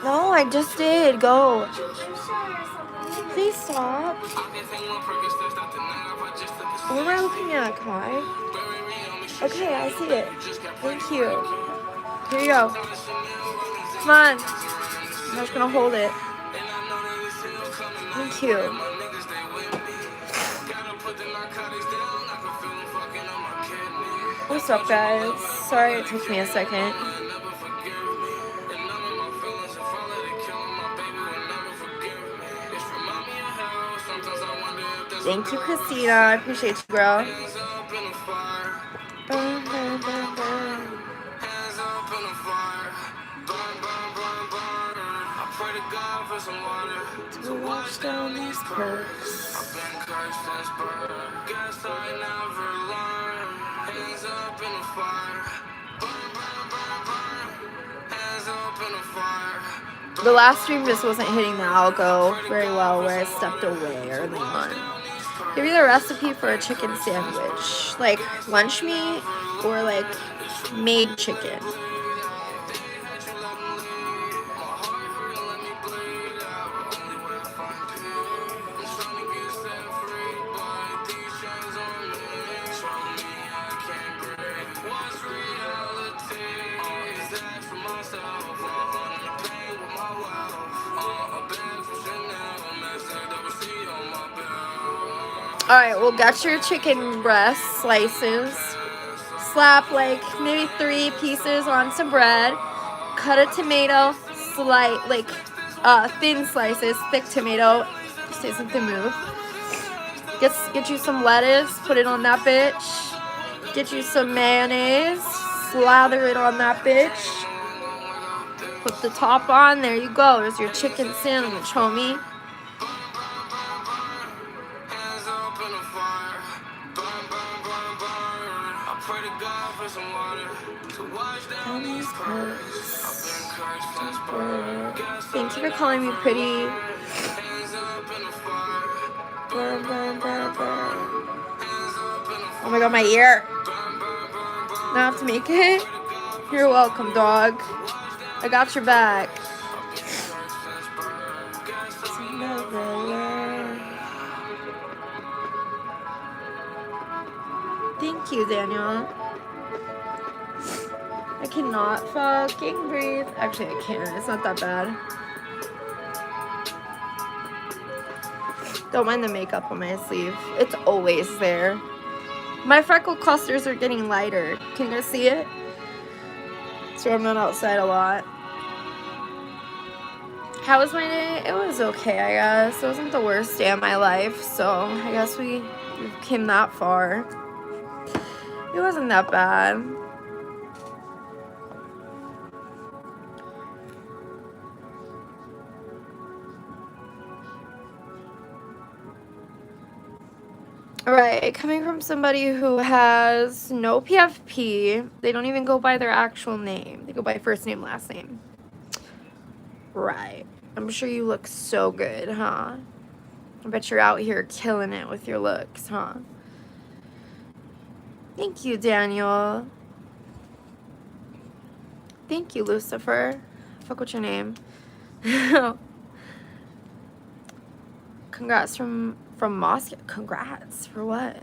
No, I just did. Go. Please stop. What am I looking at, Kai? Okay, I see it. Thank you. Here you go. Come on. I'm just gonna hold it. Thank you. What's up, guys? Sorry it took me a second. Thank you, Christina. I appreciate you, bro. To wash down these perks. I've been cursed since birth. Guess I never learned. Hands up in the fire. Burn, burn, burn, burn. Hands up in the fire. The last stream just wasn't hitting the algo very well, where I stepped away early on. Give me the recipe for a chicken sandwich, like lunch meat or like made chicken. Alright, we'll get your chicken breast slices. Slap like maybe 3 pieces on some bread. Cut a tomato, thin slices, thick tomato. Say something move. Get you some lettuce, put it on that bitch. Get you some mayonnaise, slather it on that bitch. Put the top on, there you go. There's your chicken sandwich, homie. Thank you for calling me pretty. Burn, burn, burn, burn. Oh my god, my ear. Now I have to make it? You're welcome, dog. I got your back. Thank you, Daniel. I cannot fucking breathe. Actually, I can. It's not that bad. Don't mind the makeup on my sleeve. It's always there. My freckle clusters are getting lighter. Can you guys see it? So I'm not outside a lot. How was my day? It was okay, I guess. It wasn't the worst day of my life, so I guess we came that far. It wasn't that bad. Alright, coming from somebody who has no PFP, they don't even go by their actual name. They go by first name, last name. Right. I'm sure you look so good, huh? I bet you're out here killing it with your looks, huh? Thank you, Daniel. Thank you, Lucifer. Fuck with your name. Congrats from Moscow. Congrats for what?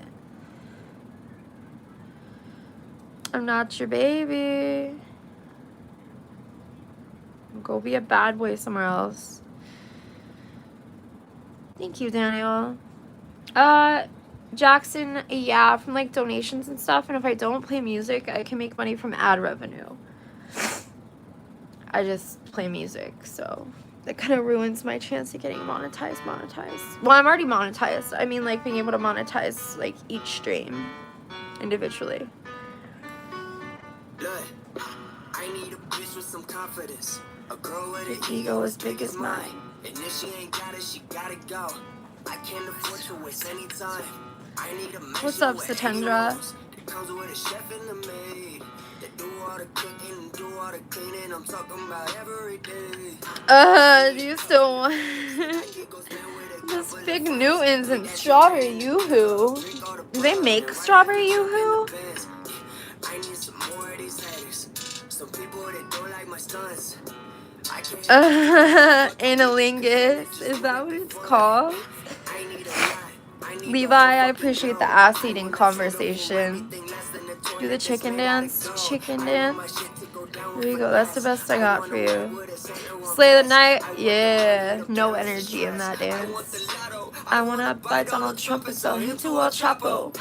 I'm not your baby. Go be a bad boy somewhere else. Thank you, Daniel. Jackson, yeah, from like donations and stuff. And if I don't play music, I can make money from ad revenue. I just play music, so that kind of ruins my chance of getting monetized. Well, I'm already monetized. I mean, like being able to monetize like each stream individually. Look, I need a bitch with some confidence. A girl with an ego as big as mine. And if she ain't got it, she gotta go. I can't afford to waste any time. I need a man. What's up, Satendra? That comes with a chef and a maid. That do all the cooking and do all the cleaning. I'm talking about every day. Do you still want this Big Newtons and strawberry yoo-hoo? Do they make strawberry yoo-hoo? I need some more of these haters. Some people that don't like my stunts. Analingus, is that what it's called? Levi, I appreciate the ass eating conversation. Do the chicken dance. Chicken dance. There you go. That's the best I got for you. Slay the night. Yeah. No energy in that dance. I want to buy Donald Trump and sell him to El Chapo.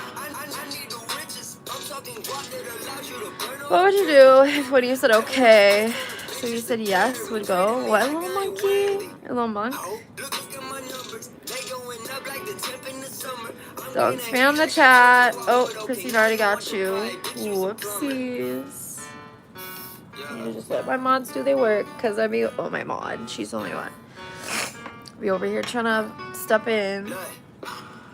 What would you do if when you said okay? So you said yes would go. What, little monkey? A little monk? Don't spam the chat. Oh, Christine already got you. Whoopsies. I need to just let my mods do their work, because I be, oh, my mod, she's the only one. Be over here trying to step in.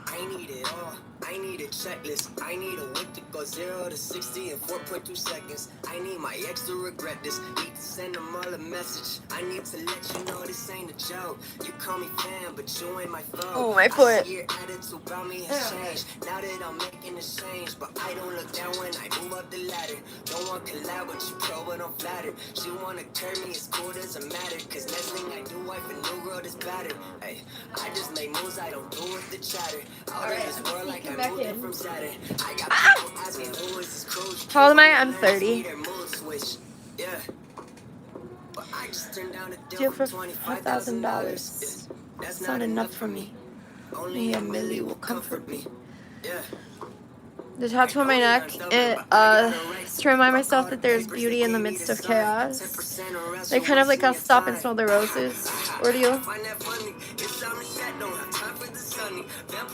I need it all. I need a checklist. I need a whip to go 0 to 60 in 4.2 seconds. I need my ex to regret this. Need to send them all a message. I need to let you know this ain't a joke. You call me fan, but you ain't my foe. Oh, my foot. I see your attitude about me has changed. Now that I'm making a change, but I don't look down when I move up the ladder. Don't want collab, but you pro, but I'm flattered. She wanna curb me, it's cool, doesn't matter. Cause next thing I do, wife a new girl that's battered. Hey, I just make moves, I don't do with the chatter. Out of this world like I moved in from Saturn. I got people asking who is this coach. How old am I? I'm 30. Yeah. But I just turned down a Do deal for for $5,000. That's not enough for me. Only a milli will comfort me. Yeah. The tattoo on my neck, it's to remind myself that there's beauty in the midst of chaos. Like kind of like a stop and smell the roses ordeal.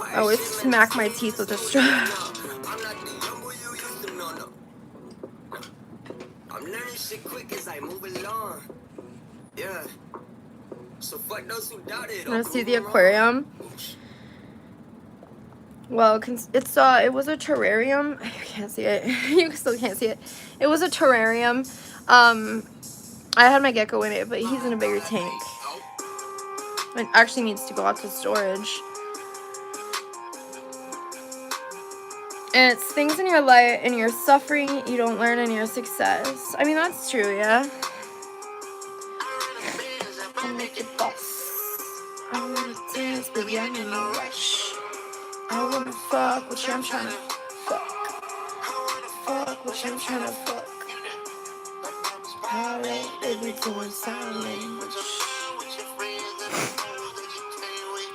I always smack my teeth with a straw. I'm learning shit quick as I move along. Yeah. So fuck those who doubted. Want to see the aquarium? Well, it's it was a terrarium. You can't see it. You still can't see it. It was a terrarium. I had my gecko in it, but he's in a bigger tank. It actually needs to go out to storage. And it's things in your life, in your suffering, you don't learn in your success. I mean, that's true, yeah. I'll make it boss. I wanna dance, baby, I'm in no rush. I wanna fuck with you, I'm tryna fuck. Fuck with you, I'm tryna fuck. Alright, baby, doing sign language.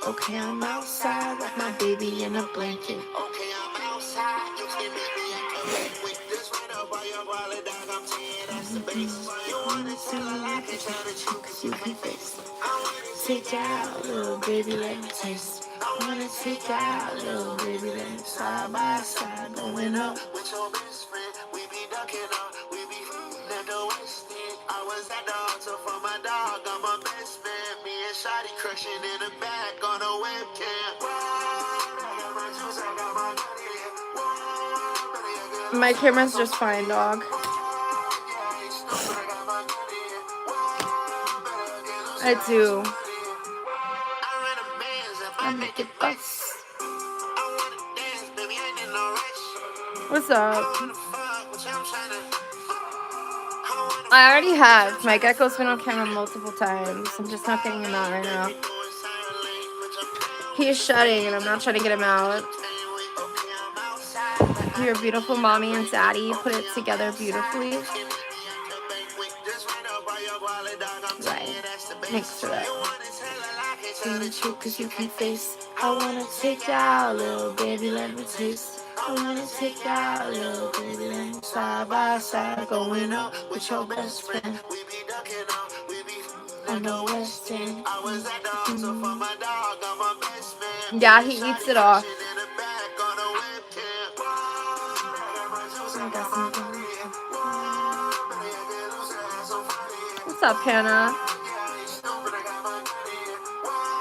Okay, I'm outside with my baby in a blanket. Okay, I'm outside, you can meet me in Quebec with this right up by your wallet, dog, I'm saying that's the base. You wanna tell her like it's how that you, cause you can face. I wanna take out, little baby, let me taste. I wanna take out, little baby, let me side by side, going up with your best friend. We be ducking up, we be at the West End. I was at the altar for my dog, I'm my best man. Me and Shotty crushing in the back on a webcam. My camera's just fine, dog. I do. I make it bust. What's up? I already have. My gecko's been on camera multiple times. I'm just not getting him out right now. He's shutting and I'm not trying to get him out. You're a beautiful mommy and daddy. Put it together beautifully. Right. Thanks for that. Cause you can face. I wanna take out, little baby, let me taste. I wanna take out, little baby, let me side by side, going up with your best friend. We be ducking up, we be on the West End. I was at the altar for my dog, I'm my best man. Yeah, he eats it off. What's up, Hannah?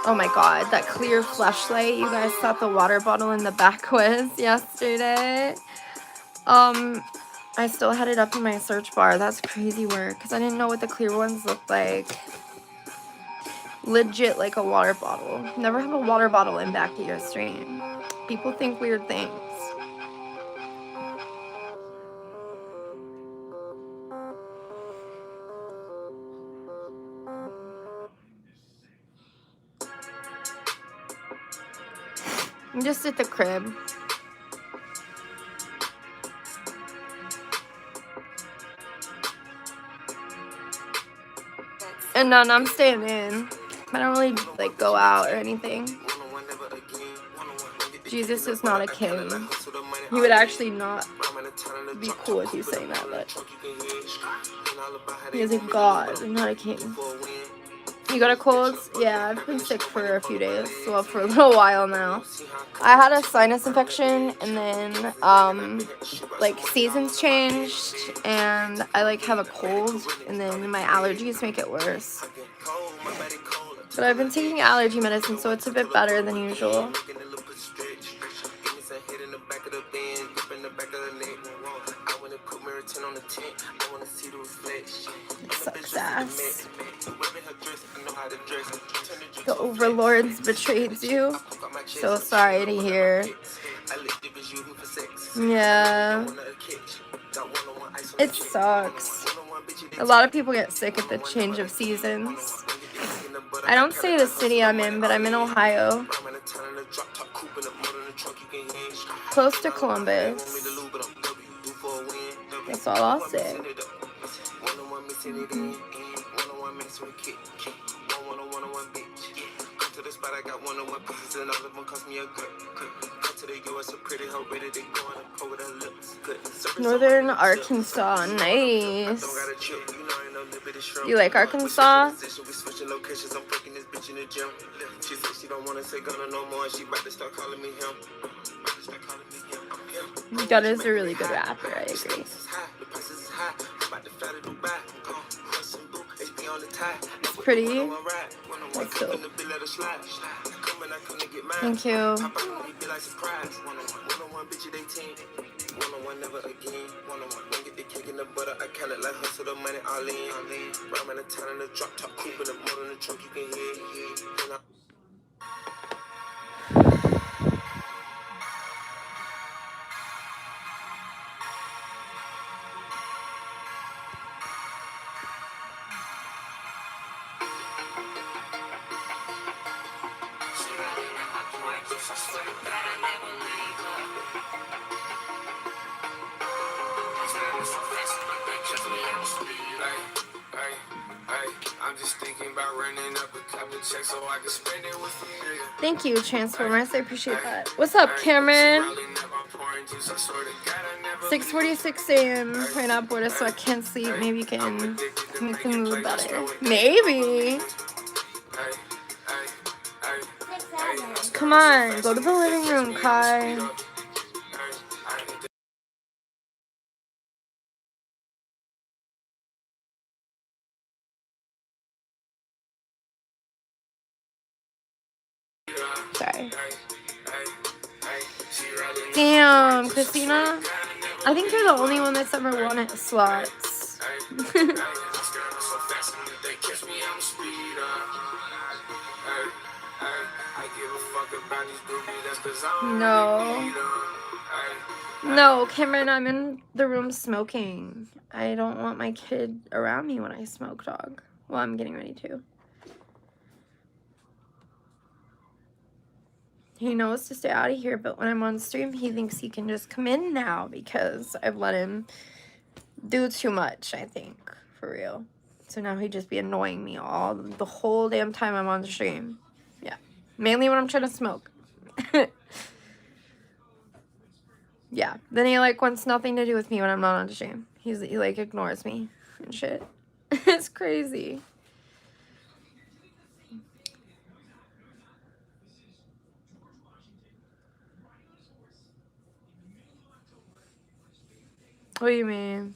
Oh my god, that clear fleshlight you guys thought the water bottle in the back was yesterday. I still had it up in my search bar. That's crazy work because I didn't know what the clear ones looked like. Legit like a water bottle. Never have a water bottle in back of your stream. People think weird things. I'm just at the crib. And none, I'm staying in. I don't really like go out or anything. Jesus is not a king. He would actually not be cool with you saying that, but he is a god and not a king. You got a cold? Yeah, I've been sick for a few days. Well, for a little while now. I had a sinus infection, and then like seasons changed, and I like have a cold, and then my allergies make it worse. But I've been taking allergy medicine, so it's a bit better than usual. It sucks ass. The overlords betrayed you. So sorry to hear. Yeah. It sucks. A lot of people get sick at the change of seasons. I don't say the city I'm in, but I'm in Ohio. Close to Columbus. That's all I'll say. Northern Arkansas, nice. You like Arkansas? God is a really good rapper, I agree. It's pretty. That's dope. Thank you. Thank you, Transformers. I appreciate that. What's up, Cameron? 6:46 a.m. right now, Border, so I can't sleep. Maybe you can make the mood better. Maybe. Come on, go to the living room, Kai. Sorry. Damn, Christina. I think you're the only one that's ever won at slots. No. No, Cameron, I'm in the room smoking. I don't want my kid around me when I smoke, dog. Well, I'm getting ready to. He knows to stay out of here, but when I'm on stream, he thinks he can just come in now because I've let him do too much, I think, for real. So now he'd just be annoying me the whole damn time I'm on the stream. Yeah. Mainly when I'm trying to smoke. Yeah. Then he, like, wants nothing to do with me when I'm not on the stream. He, like, ignores me and shit. It's crazy. What do you mean?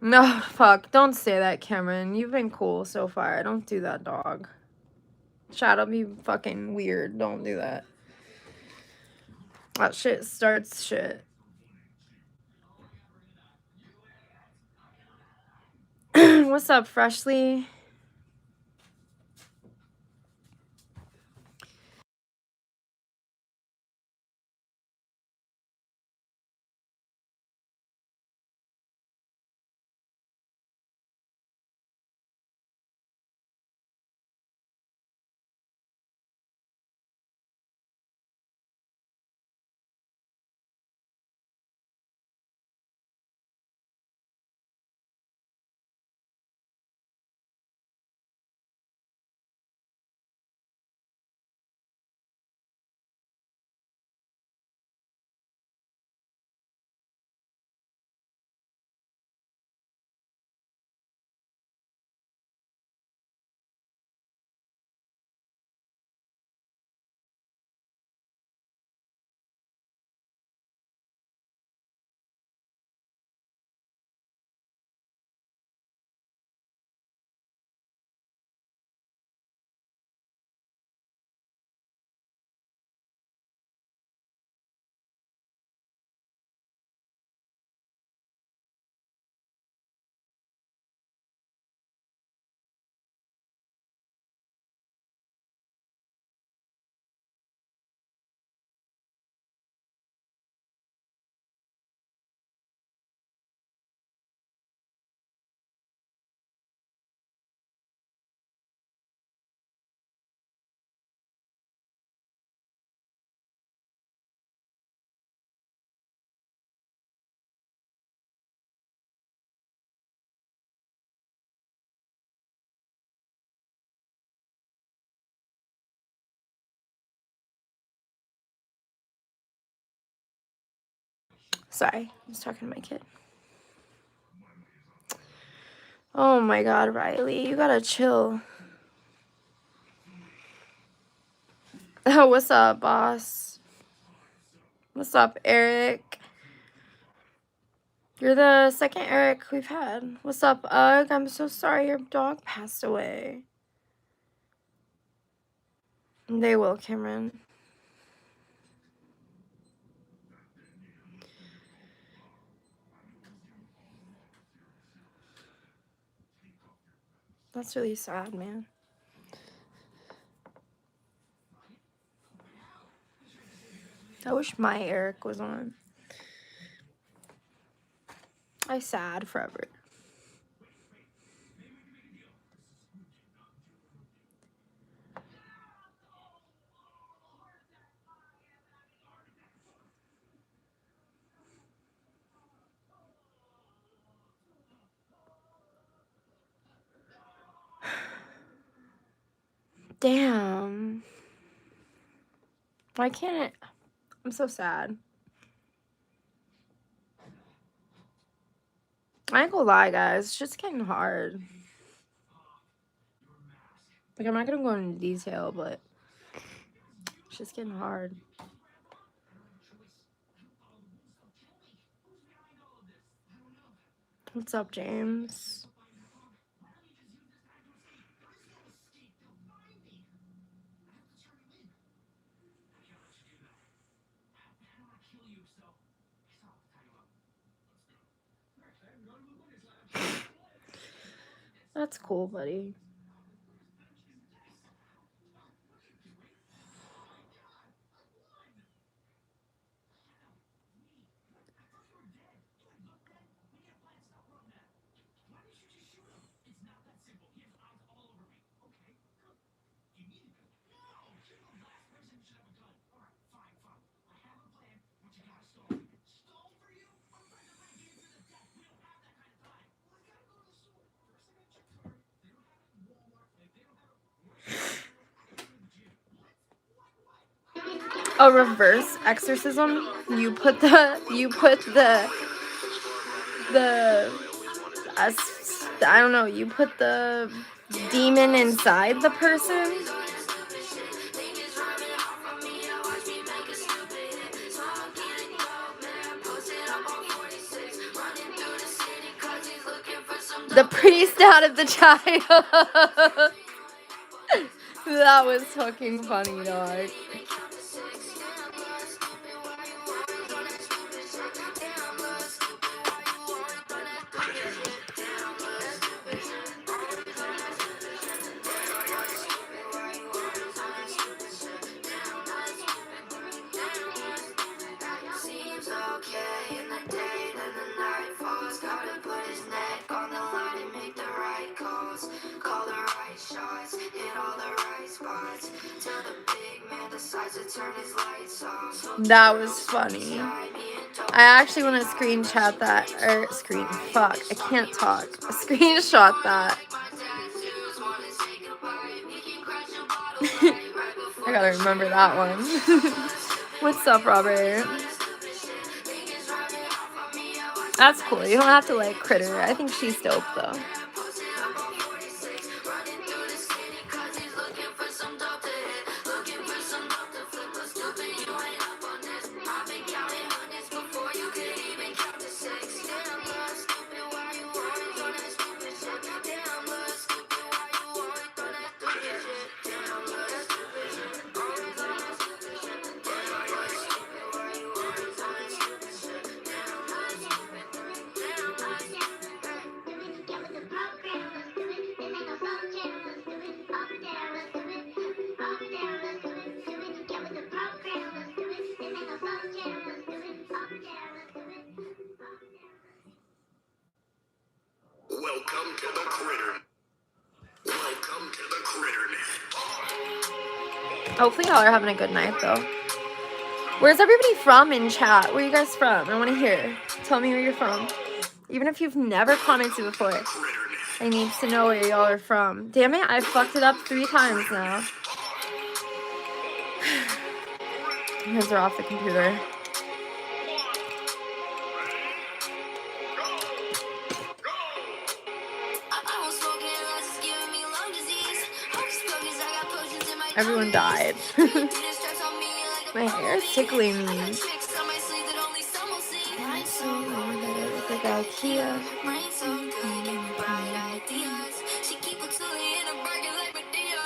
No, fuck. Don't say that, Cameron. You've been cool so far. Don't do that, dog. Shadow'll be fucking weird. Don't do that. That shit starts shit. What's up, Freshly? Sorry, I was talking to my kid. Oh my god, Riley, you gotta chill. Oh, what's up, boss? What's up, Eric? You're the second Eric we've had. What's up, Ugg? I'm so sorry your dog passed away. They will, Cameron. That's really sad, man. I wish my Eric was on. I sad forever. Damn. Why can't it? I'm so sad. I ain't gonna lie, guys. It's just getting hard. Like, I'm not gonna go into detail, but it's just getting hard. What's up, James? That's cool, buddy. A reverse exorcism? You put the I don't know, you put the demon inside the person? The priest out of the child. That was fucking funny, dog. That was funny. I actually want to screenshot that, or fuck, I can't talk. Screenshot that. I gotta remember that one. What's up, Robert? That's cool. You don't have to like critter. I think she's dope though. Welcome to the critter. Welcome to the critter net. Hopefully y'all are having a good night though. Where's everybody from in chat? Where are you guys from? I want to hear. Tell me where you're from. Even if you've never commented before. I need to know where y'all are from. Damn it, I fucked it up 3 times now. Hands are off the computer. Everyone died. My hair is tickling me. Mine's so long that it look like IKEA. Mine's so good, give me bright ideas. She keep it totally in a burger like Medea.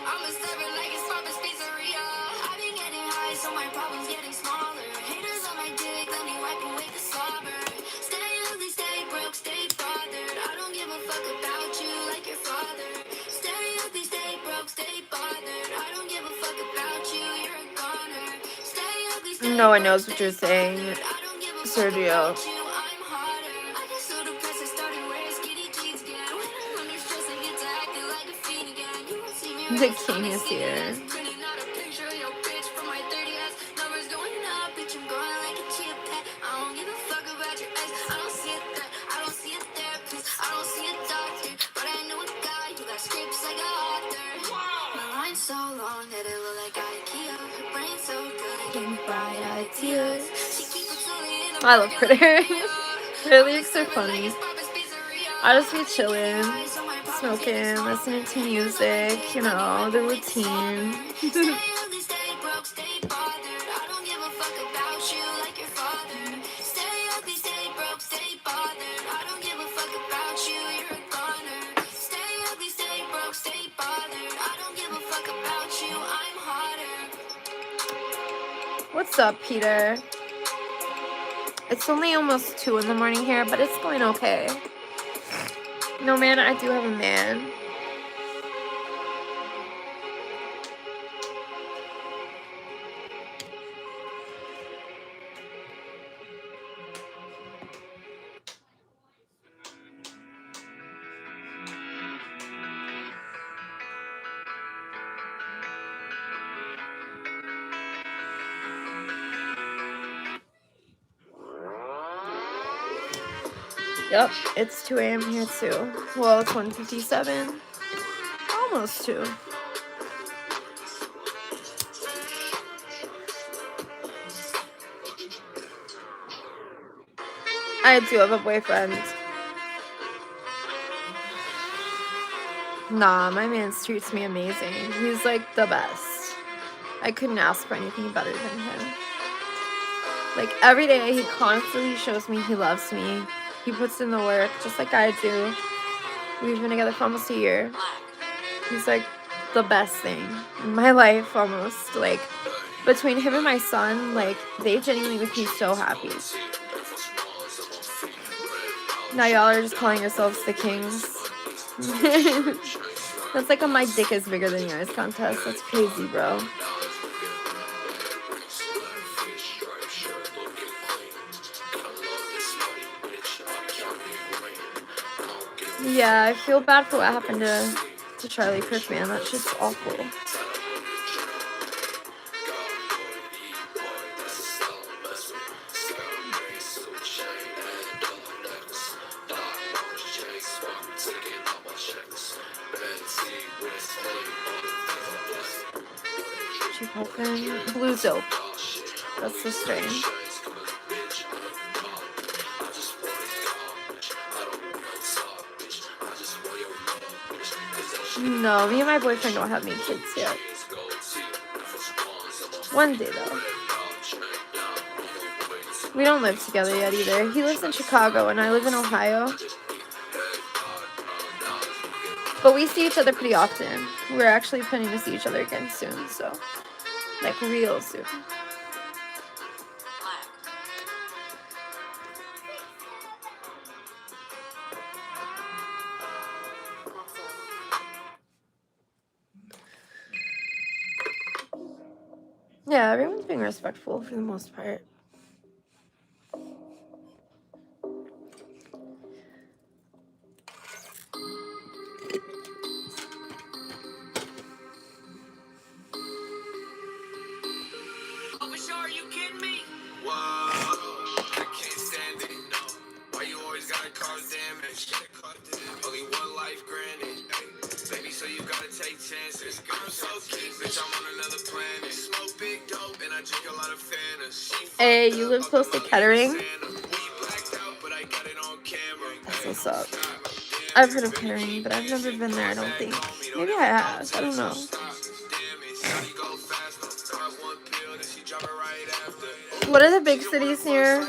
I'm a servant like it's Papa's Pizzeria. I've been getting high, so my problems getting smaller. Haters on my dick, let me wipe away the slobber. Stay ugly, stay broke, stay bothered. I don't give a fuck about you like your father. Stay ugly, stay broke, stay bothered. I don't give a fuck about you, you're a goner. Stay ugly, stay no one knows what you're saying, Sergio. The king is here. So long that it look like IKEA. Her brain so good, give me bright ideas. I love critters. Their lyrics are funny. I just be chilling, smoking, listening to music, you know, the routine. What's up, Peter? It's only almost 2 in the morning here, but it's going okay. No, man, I do have a man. Yep, it's 2 a.m. here too. Well, it's 1:57. Almost 2. I do have a boyfriend. Nah, my man treats me amazing. He's like the best. I couldn't ask for anything better than him. Like every day, he constantly shows me he loves me. He puts in the work, just like I do. We've been together for almost a year. He's like the best thing in my life, almost. Like, between him and my son, like, they genuinely make me so happy. Now y'all are just calling yourselves the kings. That's like a my dick is bigger than yours contest. That's crazy, bro. Yeah, I feel bad for what happened to Charlie Kirk, man. That shit's awful. Blue dope. That's the strain. No, me and my boyfriend don't have any kids yet. One day, though. We don't live together yet, either. He lives in Chicago, and I live in Ohio. But we see each other pretty often. We're actually planning to see each other again soon, so... like, real soon. Yeah, everyone's being respectful for the most part. Hey, you live close to Kettering? That's what's up. I've heard of Kettering, but I've never been there, I don't think. Maybe I have. I don't know. What are the big cities here?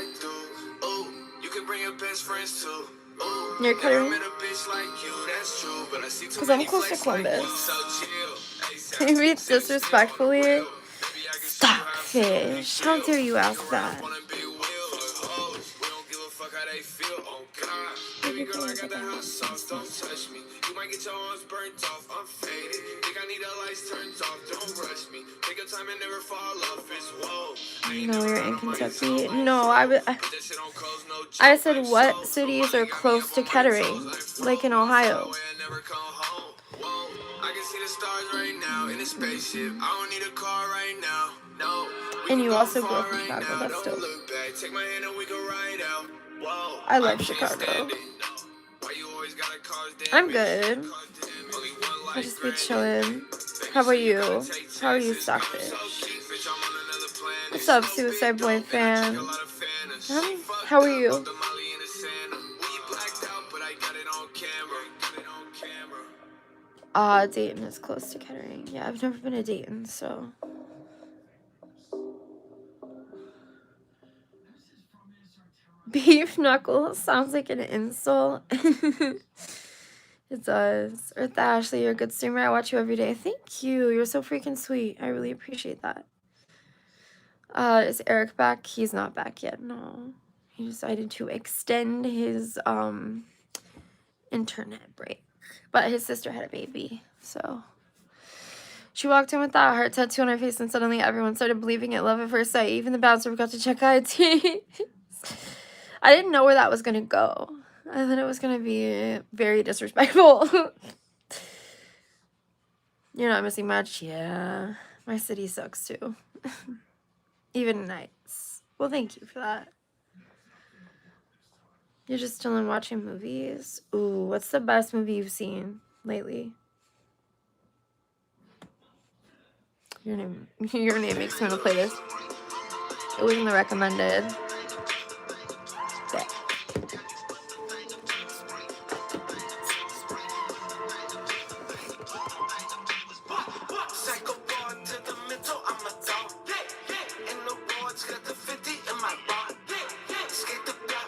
Near Kettering? Because I'm close to Columbus. Maybe disrespectfully. Stockfish. How dare you ask that? No, you're in Kentucky. No, I said what cities are close to Kettering, like in Ohio. And you also grew up in Chicago. That's dope. I love Chicago. I'm good. I just be chilling. How about you? How are you, Stockfish? What's up, Suicide Boy fan? How are you? Dayton is close to Kettering. Yeah, I've never been to Dayton, so. Beef knuckle sounds like an insult. It does. EarthToAshley, you're a good streamer. I watch you every day. Thank you. You're so freaking sweet. I really appreciate that. Is Eric back? He's not back yet. No. He decided to extend his internet break. But his sister had a baby, so. She walked in with that heart tattoo on her face, and suddenly everyone started believing it. Love at first sight. Even the bouncer forgot to check IT. I didn't know where that was going to go. I thought it was going to be very disrespectful. You're not missing much? Yeah. My city sucks too. Even nights. Well, thank you for that. You're just chilling watching movies? Ooh, what's the best movie you've seen lately? Your name makes me want to play this. It was in the recommended. Yeah.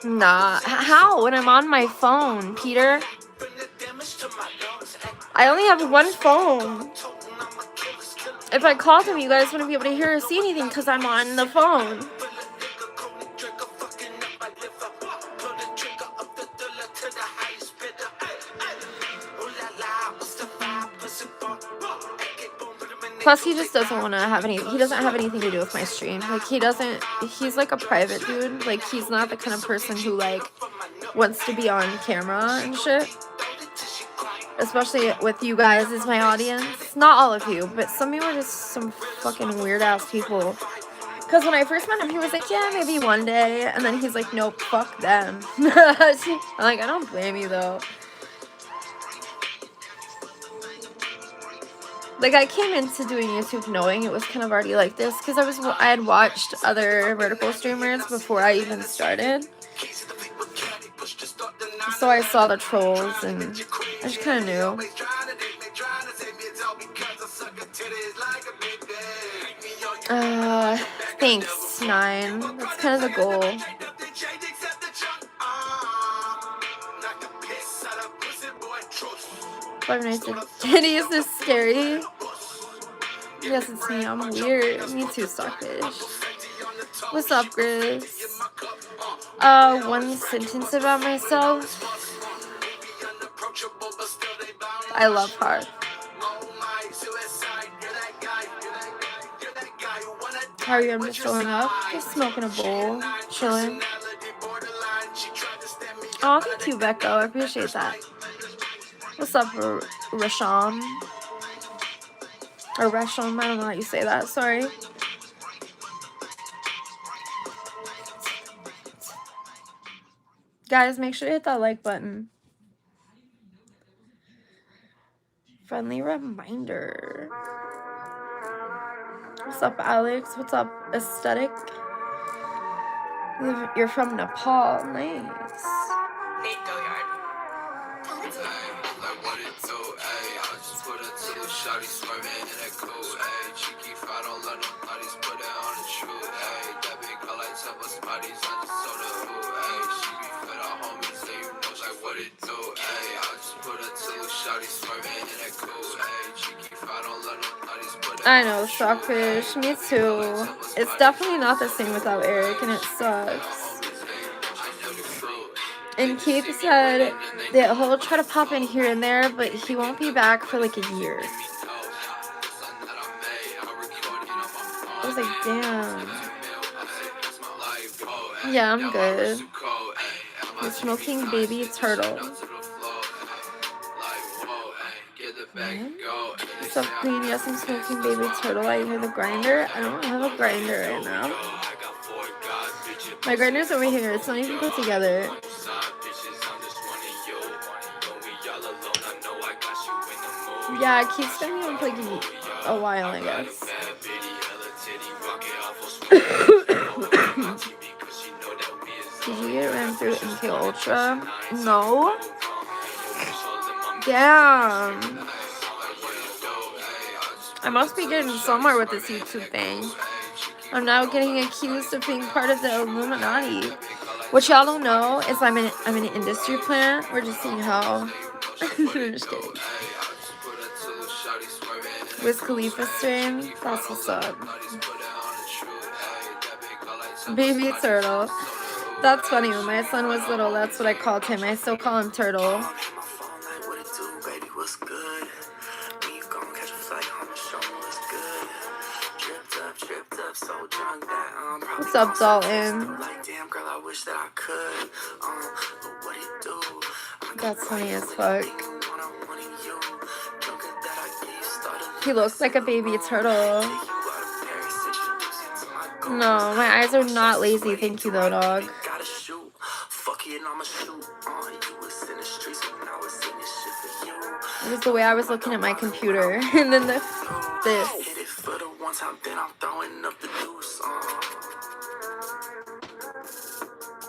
Nah, how? When I'm on my phone, Peter? I only have one phone. If I called him, you guys wouldn't be able to hear or see anything because I'm on the phone. Plus, he just doesn't want to have any. He doesn't have anything to do with my stream. Like, he doesn't. He's like a private dude. Like, he's not the kind of person who like wants to be on camera and shit. Especially with you guys as my audience. Not all of you, but some of you are just some fucking weird ass people. Because when I first met him, he was like, yeah, maybe one day. And then he's like, nope, fuck them. I'm like, I don't blame you though. Like, I came into doing YouTube knowing it was kind of already like this, because I had watched other vertical streamers before I even started. So I saw the trolls, and I just kind of knew. Thanks, 9. That's kind of the goal. 5 Nights at Freddy's is scary. Yes, it's me. I'm weird. Me too, Stockfish. What's up, Grizz? One sentence about myself. I love Heart. How are you? I'm just showing up. Just smoking a bowl. Chilling. Oh, thank you, Becco. I appreciate that. What's up, Rasham? Or Rasham, I don't know how you say that. Sorry. Guys, make sure to hit that like button. Friendly reminder. What's up, Alex? What's up, Aesthetic? You're from Nepal. Nice. I know, Stockfish. Me too. It's definitely not the same without Eric, and it sucks. And Keith said that he'll try to pop in here and there, but he won't be back for like a year. I was like, damn. Yeah, I'm good. You're smoking baby turtle. What's up, Queen? Yes, I'm smoking baby turtle. I hear the grinder. I don't have a grinder right now. My grinder's over here. It's not even put together. Yeah, it keeps going on for like a while, I guess. Did you get ran through MK Ultra? No. Damn. I must be getting somewhere with this YouTube thing. I'm now getting accused of being part of the Illuminati. What y'all don't know is I'm an industry plant. We're just seeing how. I'm just kidding. Wiz Khalifa stream. That's what's up. Baby turtle. That's funny. When my son was little, that's what I called him. I still call him Turtle. What's up, Dalton? That's funny as fuck. He looks like a baby turtle. No, my eyes are not lazy. Thank you, though, dog. It was the way I was looking at my computer. And then this.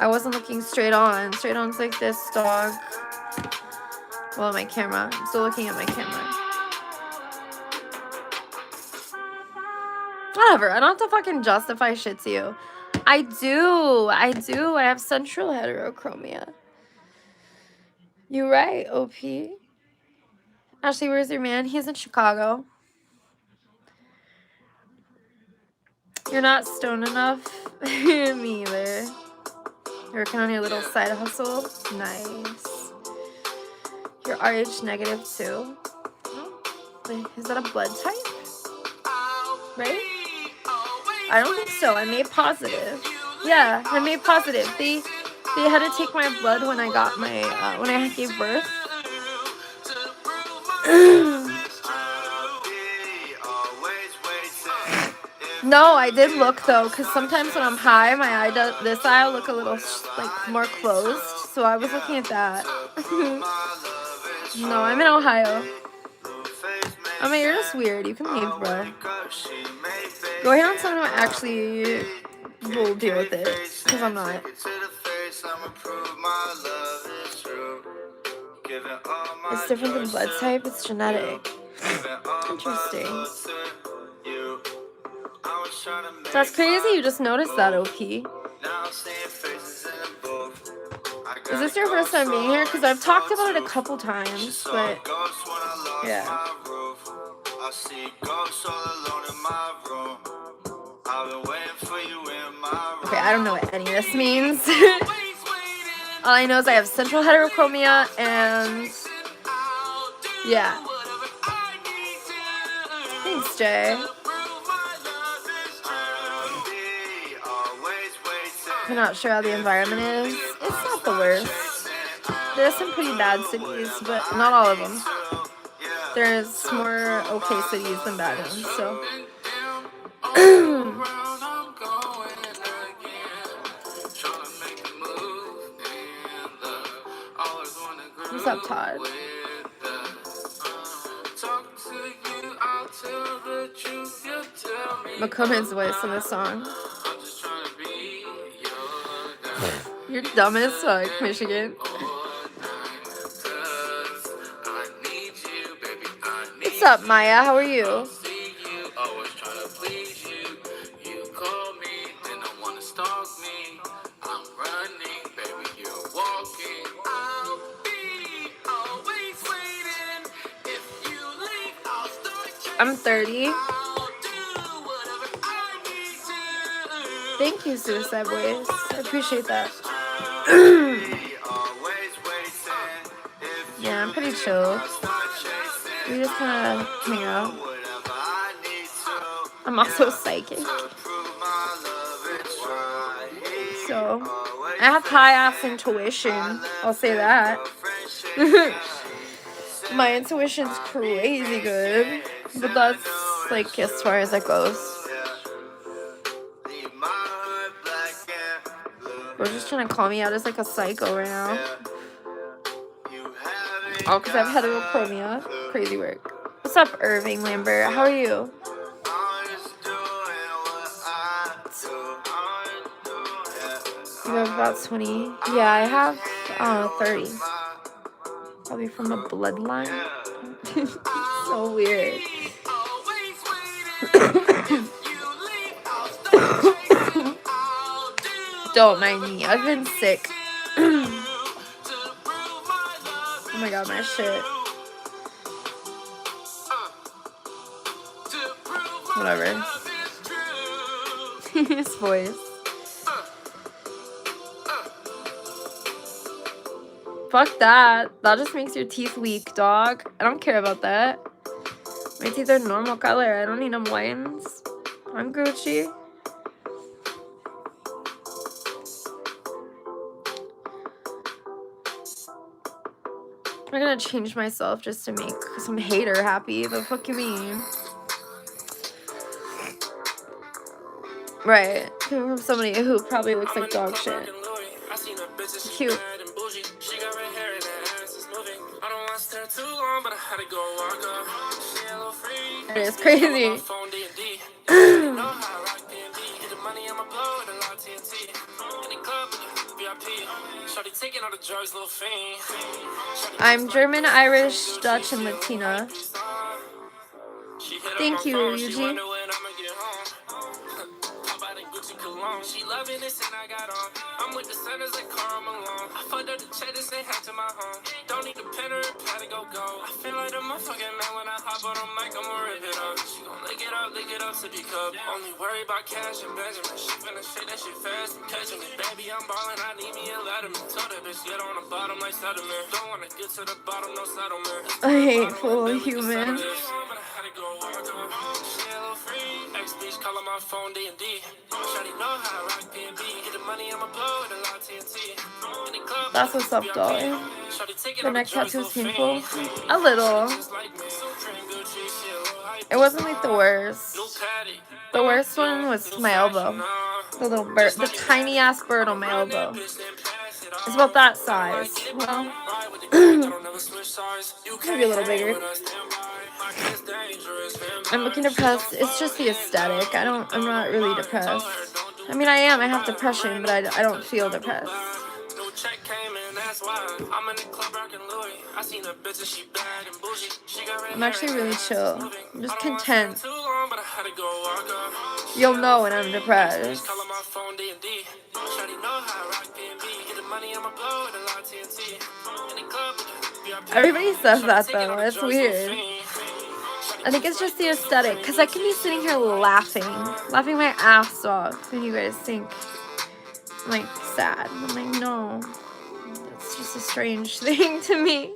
I wasn't looking straight on. Straight on's like this, dog. Well, my camera. I'm still looking at my camera. Whatever. I don't have to fucking justify shit to you. I do. I have central heterochromia. You're right, OP. Ashley, where's your man? He's in Chicago. You're not stoned enough? Me either. You're working on your little side hustle? Nice. You're RH negative too. Wait, is that a blood type? Right? I don't think so. I made positive. Yeah, I made positive. They had to take my blood when I got my when I gave birth. No, I did look though, because sometimes when I'm high, my eye does, this eye will look a little like more closed. So I was looking at that. No, I'm in Ohio. I mean, you're just weird. You can leave, bro. Go ahead and tell me I actually will deal with it, because I'm not. It's different than blood type. It's genetic. Interesting. That's crazy. You just noticed that, OP. Is this your first time being here? Because I've talked about it a couple times, but yeah. Okay, I don't know what any of this means. All I know is I have central heterochromia and yeah. Thanks, Jay. I'm not sure how the environment is. It's not the worst. There's some pretty bad cities, but not all of them. There's more okay cities than bad ones, so. What's up, Todd? McCummin's voice in the song. You're dumb as fuck, Michigan. What's up, Maya? How are you? I'm 30. Thank you, Suicide Boys. I appreciate that. Yeah, I'm pretty chill. We just kind of hang out. I'm also psychic. So, I have high-ass intuition. I'll say that. My intuition's crazy good. But that's, like, as far as that goes. We're just trying to call me out as, like, a psycho right now. Oh, because I've heterochromia. Crazy work. What's up, Irving Lambert? How are you? You have about 20. Yeah, I have 30. Probably from a bloodline. So weird. Don't mind me. I've been sick. Oh my god, my shit. Whatever. His voice. Fuck that. That just makes your teeth weak, dog. I don't care about that. My teeth are normal color. I don't need them whitens. I'm Gucci. I'm gonna change myself just to make some hater happy. The fuck you mean? Right. From somebody who probably looks like dog shit. Cute. It is crazy. I'm German, Irish, Dutch, and Latina. Thank you, Eugene. She loving this and I got on. I'm with the centers like Carl Malone. I fucked up the check, this ain't half to my home. Don't need the pen or a pad to go. I feel like a motherfucking man when I hop on the mic, I'ma rip it up. She gon' lick it up to the cup. Only worry about cash and Benjamin. She finna shake that shit fast and catching me. Baby, I'm ballin', I need me a letterman. Told that bitch get on the bottom like settlement. Don't wanna get to the bottom, no settlement. A hateful human. Calling my phone D&D. Shawty know how I rock B&B. Get the money, I'ma blow it a lot TNT. That's what's up, darling. The neck tattoo is painful. A little. It wasn't like the worst. The worst one was my elbow. The little bird, the tiny ass bird on my elbow. It's about that size. Well, maybe a little bigger. I'm looking depressed. It's just the aesthetic. I'm not really depressed. I mean, I am. I have depression, but I don't feel depressed. I'm actually really chill. I'm just content. You'll know when I'm depressed. Everybody says that though. It's weird. I think it's just the aesthetic, because I can be sitting here laughing my ass off, and you guys think I'm like sad. I'm like, no, it's just a strange thing to me.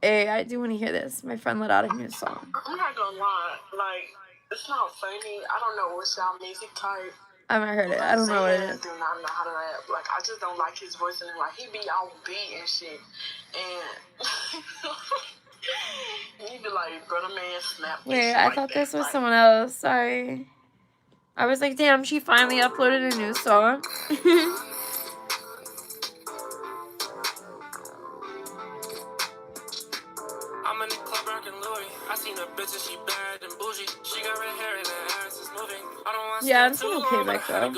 Hey, I do want to hear this. My friend let out a new song. I'm not gonna lie, like, it's not funny. I don't know what's y'all music type. I haven't heard it. I don't know what it is. I do not know how to rap. Like, I just don't like his voice, and like he be on beat and shit. And he be like, brother man, snap. Wait, I thought this was someone else. Sorry. I was like, damn, she finally uploaded a new song. I'm in the club rockin' Louis. I seen a bitch and she bad and bougie. She got red hair and her ass is moving. I don't want yeah, I'm still okay back though.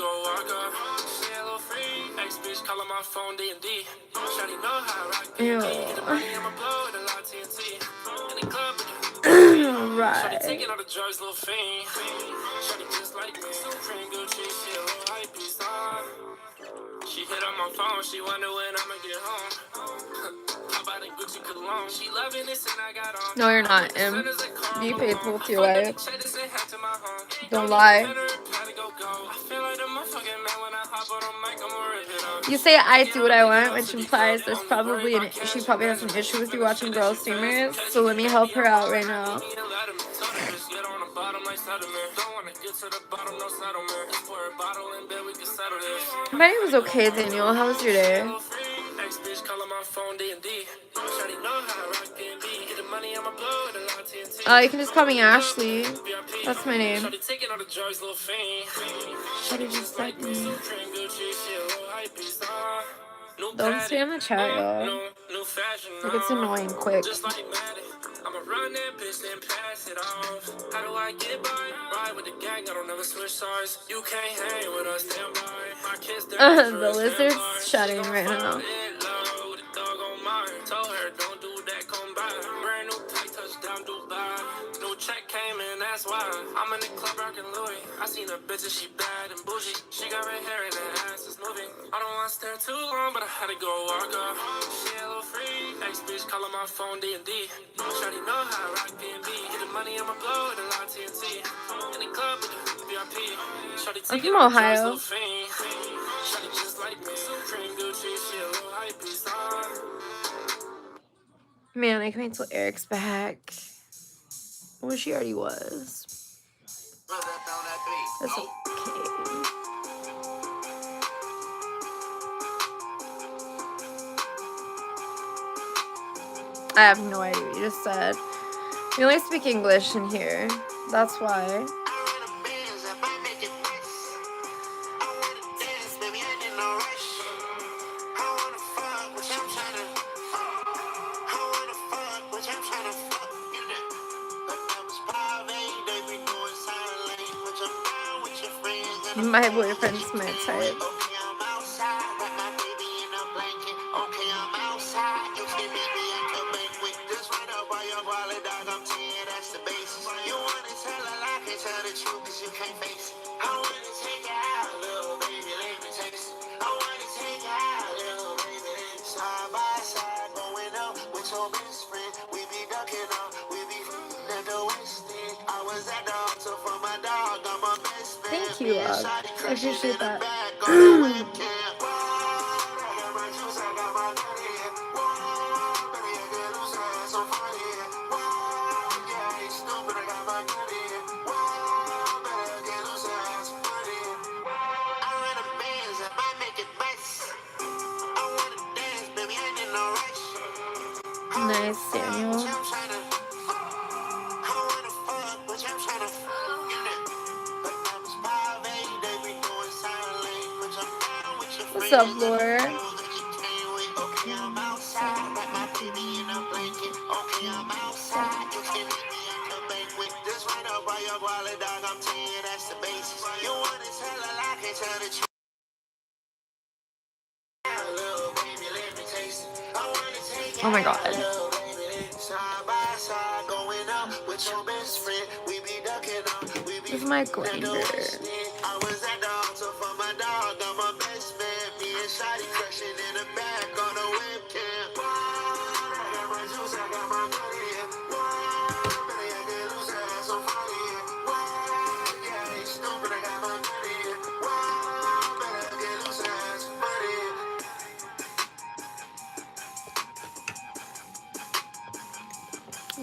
Ex-bitch calling my phone D&D. Shawty know how I rock Ew. Get the money, I'ma blow it a lot TNT. In the club, right. Shawty taking all the drugs, little fiend. Shawty just like me, Supreme Gucci, she a little hype beast. She hit on my phone, she wonder when I'ma get home. No, you're not, Em. Be faithful to your wife. Don't lie. You say I do what I want, which implies there's probably she probably has an issue with you watching girl streamers. So let me help her out right now. My name was okay, Daniel. How was your day? You can just call me Ashley. That's my name. Shawty just like me. Don't stay in the chat, y'all. It gets annoying quick. I'ma run that bitch and pass it off. How do I get by? Ride with the gang, I don't never switch sides. You can't hang with us, stand by. My kids, the lizard's shutting right now. Told her, don't do that, come by. Brand new pack, touchdown, Dubai. New check came in, that's why. I'm in the club, rockin' Louis. I seen a bitch and she bad and bougie. She got red hair and her ass is moving. I don't want to stare too long, but I had to go walk up. She a little free. Ex-bitch calling my phone D&D. Shawty know how I rock B&B. Get the money, I'ma blow it a lot TNT. In the club with the VIP. Shawty taking I'm from Ohio. Shawty just like me. Supreme Gucci, she a little hype beast. Man, I can wait till Eric's back. I wish he already was. That's okay. I have no idea what you just said. We only speak English in here. That's why. My boyfriend's my type. Thank you, I appreciate that. Nice, Daniel. What's up, Laura? Oh my god. This is my grinder.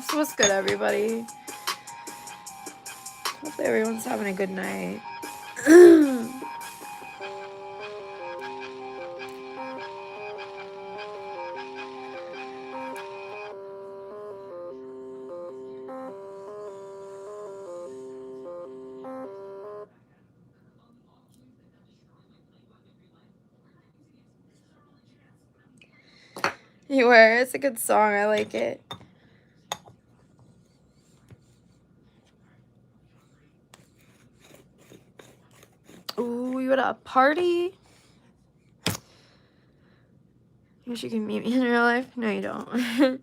So what's good, everybody? Hopefully everyone's having a good night. You were. It's a good song. I like it. Ooh, you at a party? I wish you could meet me in real life. No, you don't.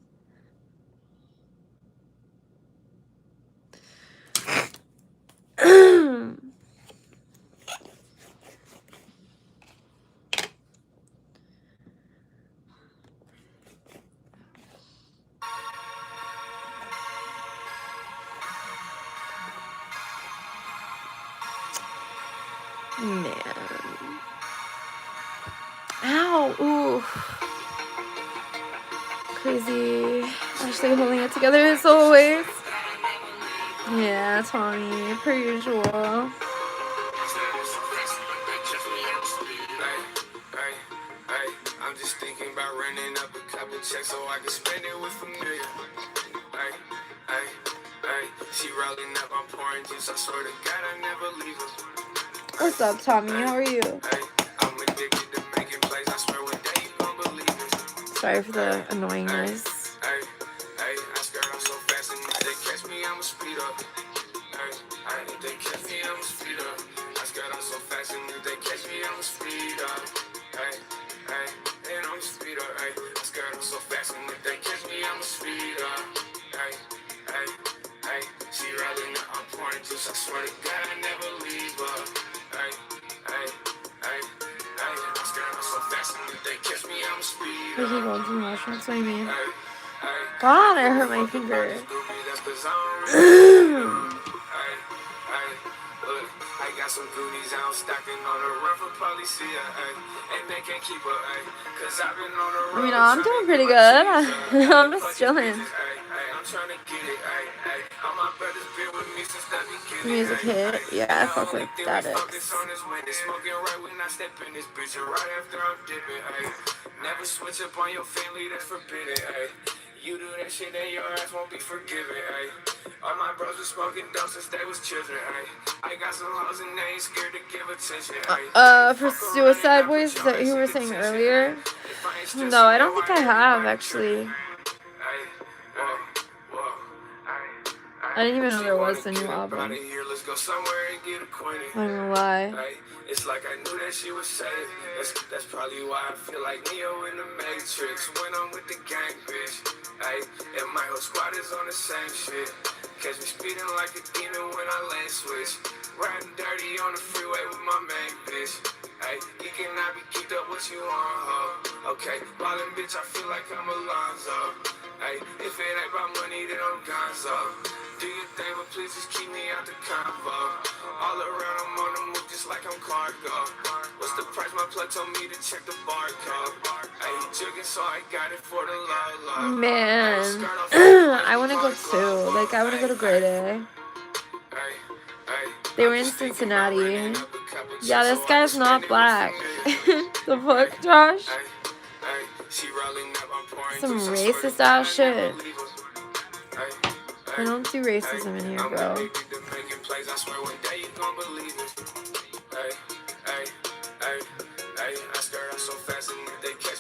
Man. Ow. Ooh. Crazy. Ashley holding it together as always. Yeah, Tommy, per usual. I'm just thinking about running up a couple checks so I can spend it with familiar. She rolling up, I'm pouring juice. I swear to God, I never leave her. What's up, Tommy? How are you? I'm addicted to making plays. I swear one day you gon' believe it. Sorry for the annoying noise. I skirt off so fast and if they catch me, I'ma speed up. If they catch me, I'ma speed up. I skirt off so fast and if they catch me, I'ma speed up. And I'ma speed up. I skirt off so fast and if they catch me, I'ma speed up. She rolling up, I'm pouring juice. I swear to God, I never leave her. I skirt off so fast and if they catch me, I'ma speed up. He going too much. That's what I mean. God, I hurt my finger. I got some goodies out stacking on the run for policia, and they can't keep her, cause I've been on the road. You know, I'm doing pretty good. I'm just chilling. I'm trying to get it, all my brothers been with me since the beginning. Music hit. Yeah, I fuck with that. Smoking right when I step in this bitch, right after I'm dipping, never switch up on your family, that's forbidden, You do that shit and your ass won't be forgiven, All my bros were smoking dope since they was children, I got some hoes and they ain't scared to give attention, For Suicide Boys that you were saying earlier? No, I don't think I have, actually. I didn't even know there was a new album. I'm not gonna lie. It's like I knew that she was safe. That's probably why I feel like Neo in the Matrix when I'm with the gang, bitch. And my whole squad is on the same shit. Catch me speeding like a demon when I lane switch. Riding dirty on the freeway with my main bitch. You cannot be kept up what you want, ho. Okay, ballin' bitch, I feel like I'm Alonzo. If it ain't about money, then I'm gonzo. Do your thing, but please just keep me out the convo. All around, I'm on the move just like I'm cargo. What's the price? My plug told me to check the barcode. Jugging, so I got it for the low. Man, I want to go too. Like, I want to go to Grade A. They were in Cincinnati. Yeah, this guy's not black. The fuck, Josh? Some racist ass shit. I don't do racism in here, bro.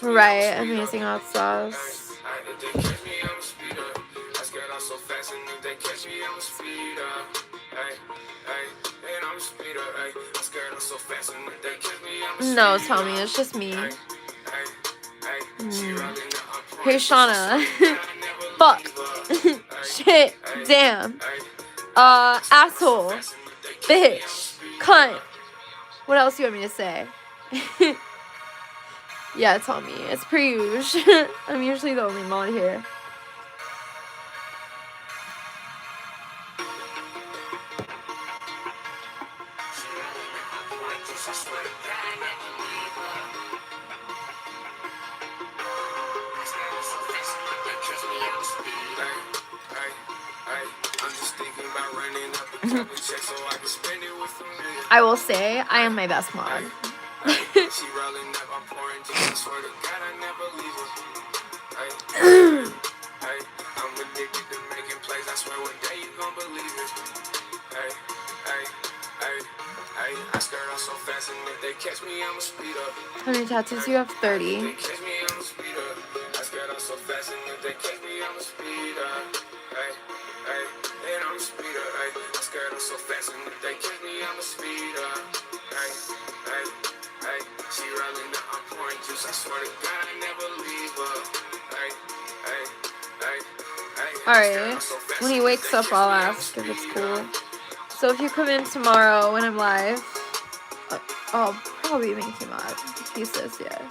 Right, amazing hot sauce. No, Tommy, it's just me. Hey, Shauna. Fuck. Shit. Damn. Asshole. Bitch. Cunt. What else do you want me to say? Yeah, Tommy. It's per usual. I'm usually the only mod here. I will say, I am my best mod. How many tattoos do you have? 30. Alright, when he wakes up, I'll ask if it's cool. So if you come in tomorrow when I'm live, I'll probably make him live. If he says yeah,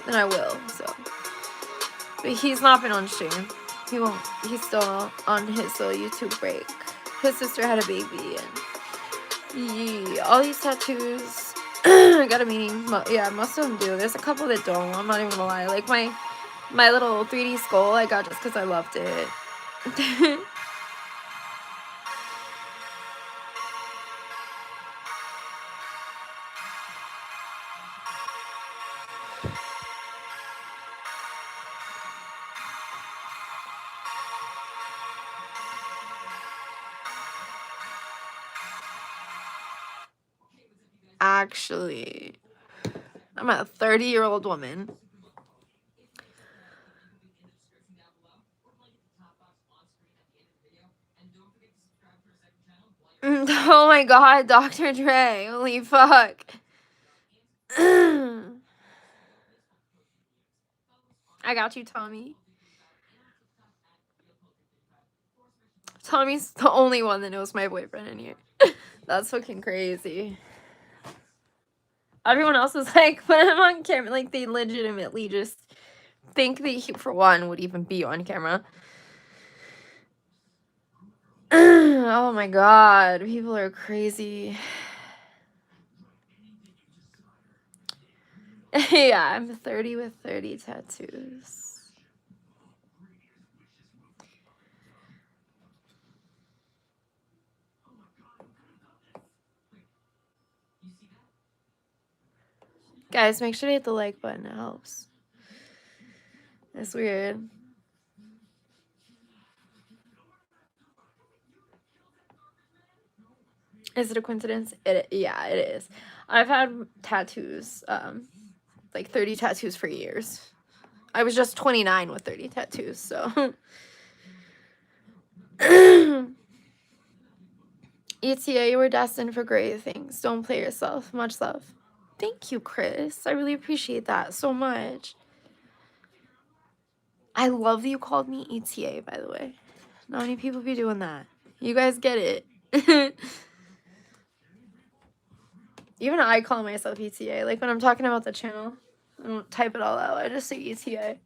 then I will, so. But he's not been on stream. He won't, he's still on his little YouTube break. His sister had a baby, and yeah, all these tattoos got a meaning. Yeah, most of them do. There's a couple that don't. I'm not even gonna lie. Like my little 3D skull I got just because I loved it. Actually, I'm a 30-year-old woman. Oh my god, Dr. Dre. Holy fuck. I got you, Tommy. Tommy's the only one that knows my boyfriend in here. That's fucking crazy. Everyone else is like, put him on camera. Like, they legitimately just think that he, for one, would even be on camera. Oh my god, people are crazy. Yeah, I'm 30 with 30 tattoos. Guys, make sure to hit the like button. It helps. It's weird. Is it a coincidence? Yeah, it is. I've had tattoos, like 30 tattoos for years. I was just 29 with 30 tattoos, so. ETA, you were destined for great things. Don't play yourself. Much love. Thank you, Chris. I really appreciate that so much. I love that you called me ETA, by the way. Not many people be doing that. You guys get it. Even I call myself ETA. Like, when I'm talking about the channel, I don't type it all out. I just say ETA.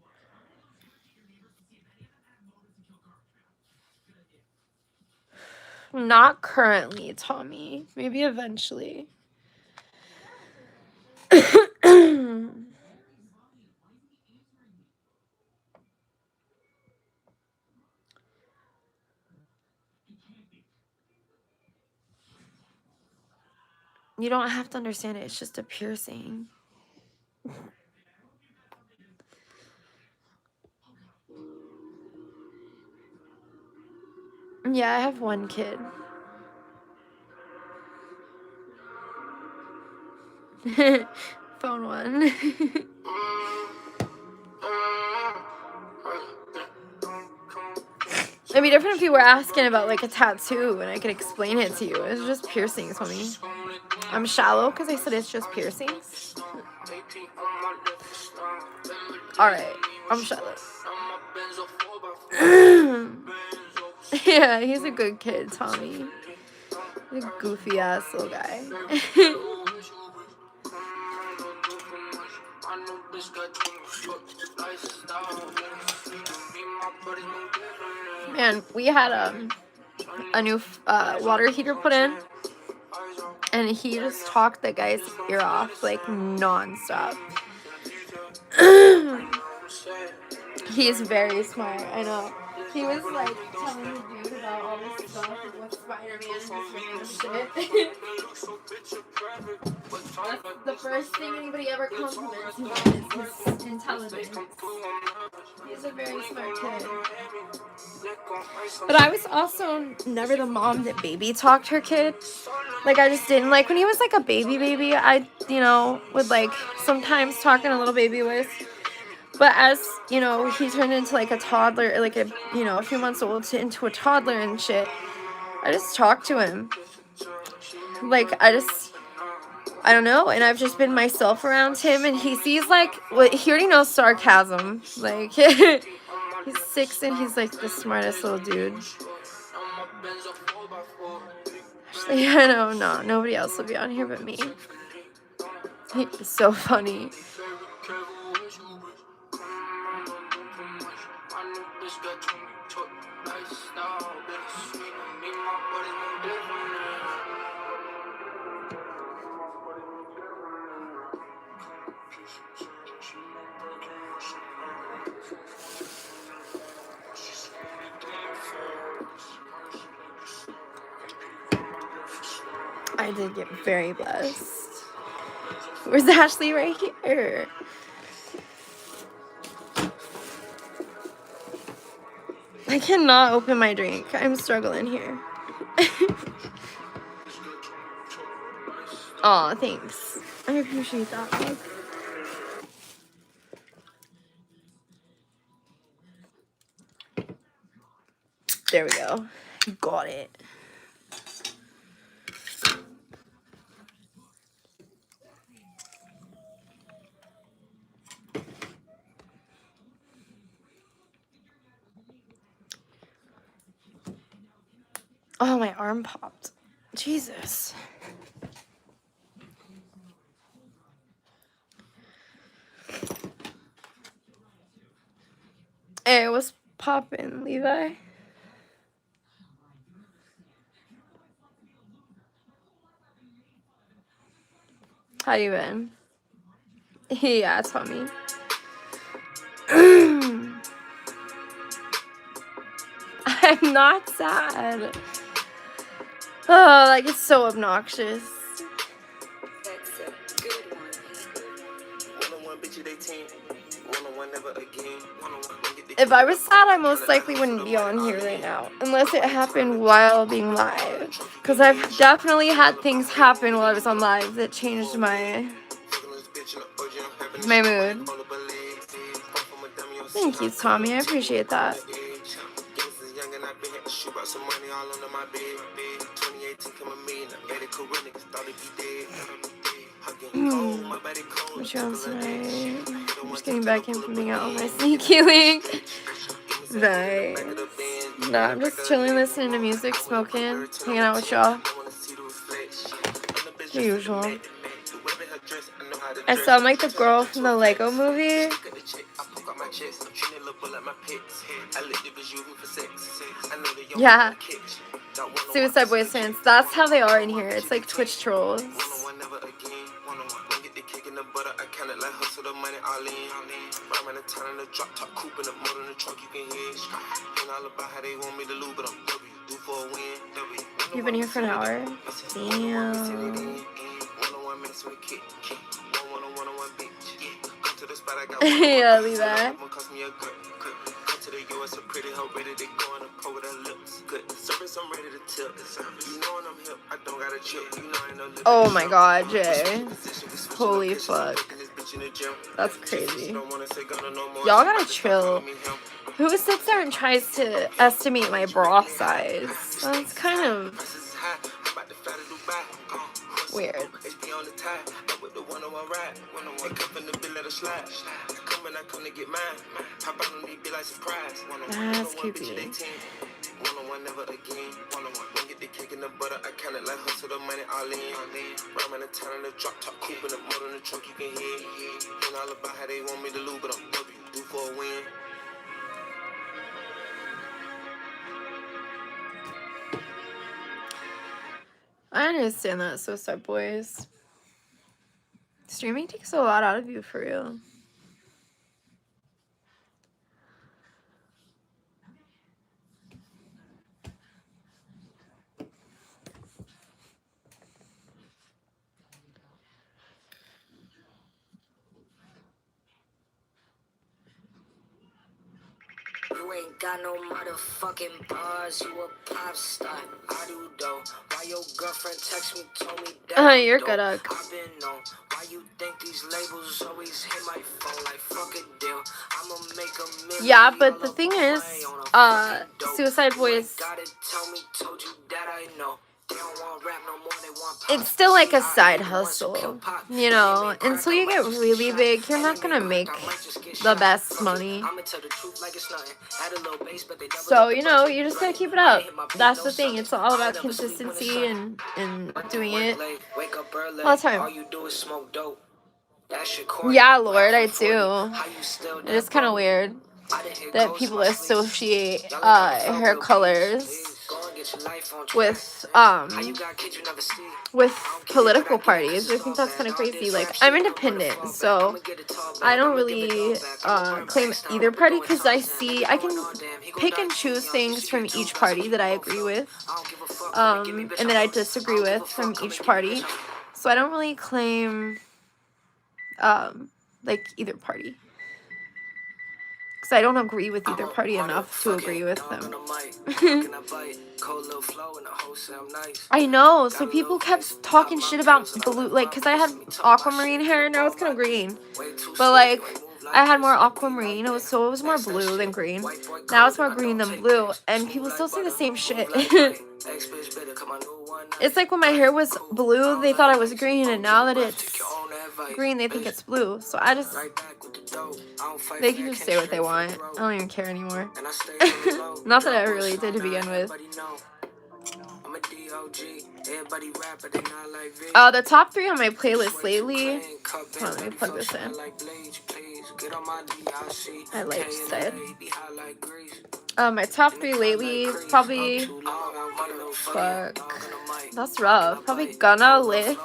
Not currently, Tommy. Maybe eventually. You don't have to understand it. It's just a piercing. Yeah, I have one kid. Phone one. It'd be different if you were asking about like a tattoo and I could explain it to you. It's just piercings, homie. I'm shallow because I said it's just piercings. Alright, I'm shallow. Yeah, he's a good kid, Tommy. He's a goofy ass little guy. Man, we had a new water heater put in, and he just talked the guy's ear off like non-stop. He's very smart, I know. He was like telling the dude about all this stuff and what Spider-Man is and shit. That's the first thing anybody ever compliments him on is his intelligence. He's a very smart kid. But I was also never the mom that baby talked her kid. Like, I just didn't. Like, when he was like a baby, I, you know, would like sometimes talk in a little baby voice. But as, you know, he turned into like a toddler, like a, you know, a few months old into a toddler and shit, I just talked to him. Like, I don't know, and I've just been myself around him, and he sees like, he already knows sarcasm. Like, he's 6 and he's like the smartest little dude. Actually, I don't know, nobody else will be on here but me. He's so funny. I did get very blessed. Where's Ashley? Right here. I cannot open my drink. I'm struggling here. Aw, thanks. I appreciate that. There we go. Got it. Oh, my arm popped. Jesus. Hey, what's poppin', Levi? How you been? Yeah, Tommy. I'm not sad. Oh, like it's so obnoxious. That's a good one. If I was sad, I most likely wouldn't be on here right now. Unless it happened while being live. Because I've definitely had things happen while I was on live that changed my mood. Thank you, Tommy. I appreciate that. What else tonight? I'm just getting back in from being out on my sneaky link. Nice. No, I'm just chilling, listening to music, smoking, hanging out with y'all. The usual. I sound like the girl from the Lego movie. Yeah. Suicide Boys fans. That's how they are in here. It's like Twitch trolls. You've been here for an hour? Damn. Yeah, leave that. Oh my god, Jay. Holy fuck. That's crazy. Y'all gotta chill. Who sits there and tries to estimate my bra size? That's kind of weird. That's creepy. I understand that, Suicide Boys. Streaming takes a lot out of you, for real. You ain't got no motherfucking bars, you a pop star. I do though. Why your girlfriend text me, told me that You're good, Ugg. I've been on. Why you think these labels always hit my phone like fuck a deal? I'ma make a million. Yeah, but the thing is, Suicide Boys, Told you that I know. it's still like a side hustle, you know? Until you get really big, you're not gonna make the best money. So, you know, you just gotta keep it up. That's the thing. It's all about consistency and doing it all the time. Yeah, Lord, I do. It's kind of weird that people associate hair colors with political parties. I think that's kind of crazy. Like, I'm independent, so I don't really claim either party, because I can pick and choose things from each party that I agree with, and that I disagree with from each party. So I don't really claim like either party, because I don't agree with either party enough to agree with them. I know, so people kept talking shit about blue, like, because I had aquamarine hair, and now it's kind of green. But, like, I had more aquamarine, it was more blue than green. Now it's more green than blue, and people still say the same shit. It's like when my hair was blue, they thought I was green, and now that it's green, they think it's blue. So they can just say what they want. I don't even care anymore. Not that I really did to begin with. The top 3 on my playlist lately. Hold on, let me plug this in. I like said. My top 3 lately is probably, fuck, that's rough. Probably Gunna, Lift,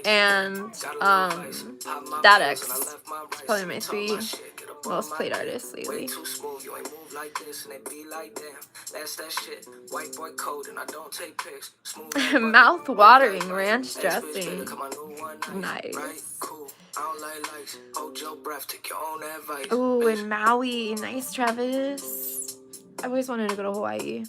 and That X. It's probably my 3 most played artists lately. Mouth watering ranch dressing. Nice. Ooh, in Maui. Nice, Travis. I always wanted to go to Hawaii.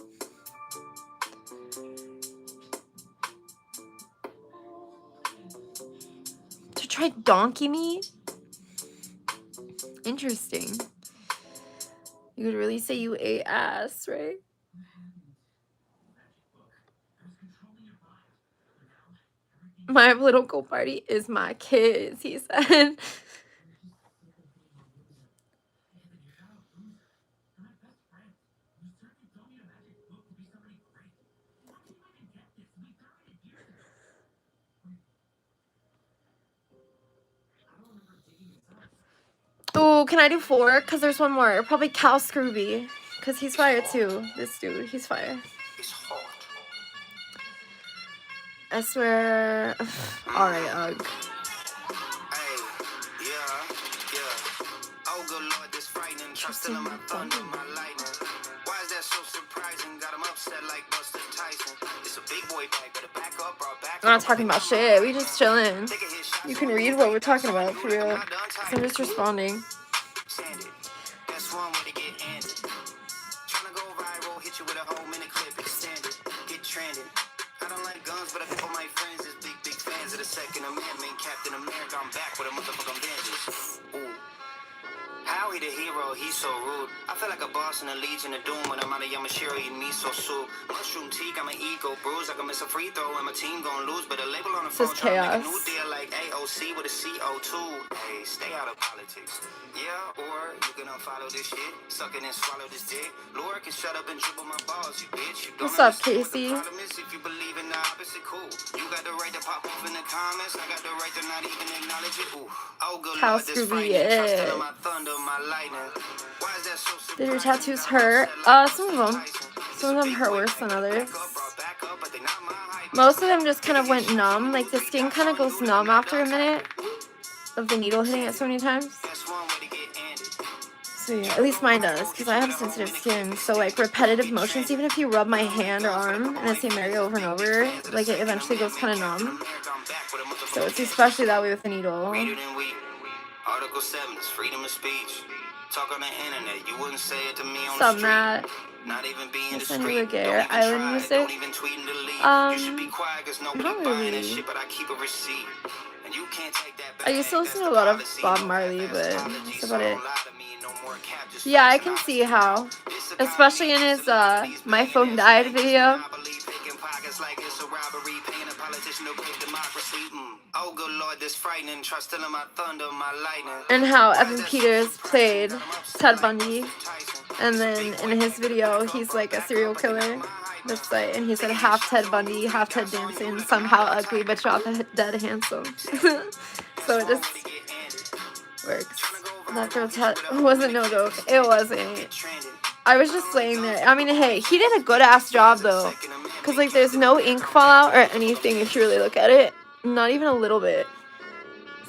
To try donkey meat? Interesting. You would really say you ate ass, right? My political party is my kids, he said. Ooh, can I do 4? Because there's one more. Probably Cal Scrooby. Because he's fire too. This dude, he's fire. I swear. Alright, ugh. I'm not talking about shit. We just chilling. You can read what we're talking about for real. I'm just responding. I don't like guns, but a couple of my friends is big fans of the Second Amendment. Captain America, I'm back with a motherfucking vengeance. Ooh. Howie the hero, he's so rude. I feel like a boss in the Legion of Doom when I'm out of Yamashiro eating miso soup. Mushroom tea got my ego bruised. I can miss a free throw and my team gon' lose. But a label on the phone trying to make a new deal like AOC with a CO2. Hey, stay out of politics. Yeah, or you can unfollow this shit. Suck it and swallow this dick. Laura can shut up and dribble my balls, you bitch. You What's up, Casey? If you believe in the opposite, cool. You got the right to pop off in the comments. I got the right to not even acknowledge it. Ooh. Oh, good Lord, this fighting. Trust in my thunder. Did your tattoos hurt? Some of them. Some of them hurt worse than others. Most of them just kind of went numb. Like, the skin kind of goes numb after a minute of the needle hitting it so many times. So yeah, at least mine does, because I have sensitive skin. So, like, repetitive motions, even if you rub my hand or arm in the same area over and over, like, it eventually goes kind of numb. So it's especially that way with the needle. Article 7 is freedom of speech. Talk on the internet, you wouldn't say it to me on the street. Matt? Not even being discreet. Don't island music. Don't even tweet and delete. You should be quiet cause nobody buying that shit, but I keep a receipt. And you can't take that back. I used to listen to a lot of Bob Marley, but that's about it. Yeah, I can see how. Especially in his My Phone Died video. And how Evan Peters played Ted Bundy, and then in his video he's like a serial killer. That's like, and he said half Ted Bundy, half Ted Danson, somehow ugly but drop dead handsome. So it just works. That girl Ted wasn't no joke. It wasn't. I was just laying there. I mean, hey, he did a good ass job though, cause like there's no ink fallout or anything if you really look at it, not even a little bit.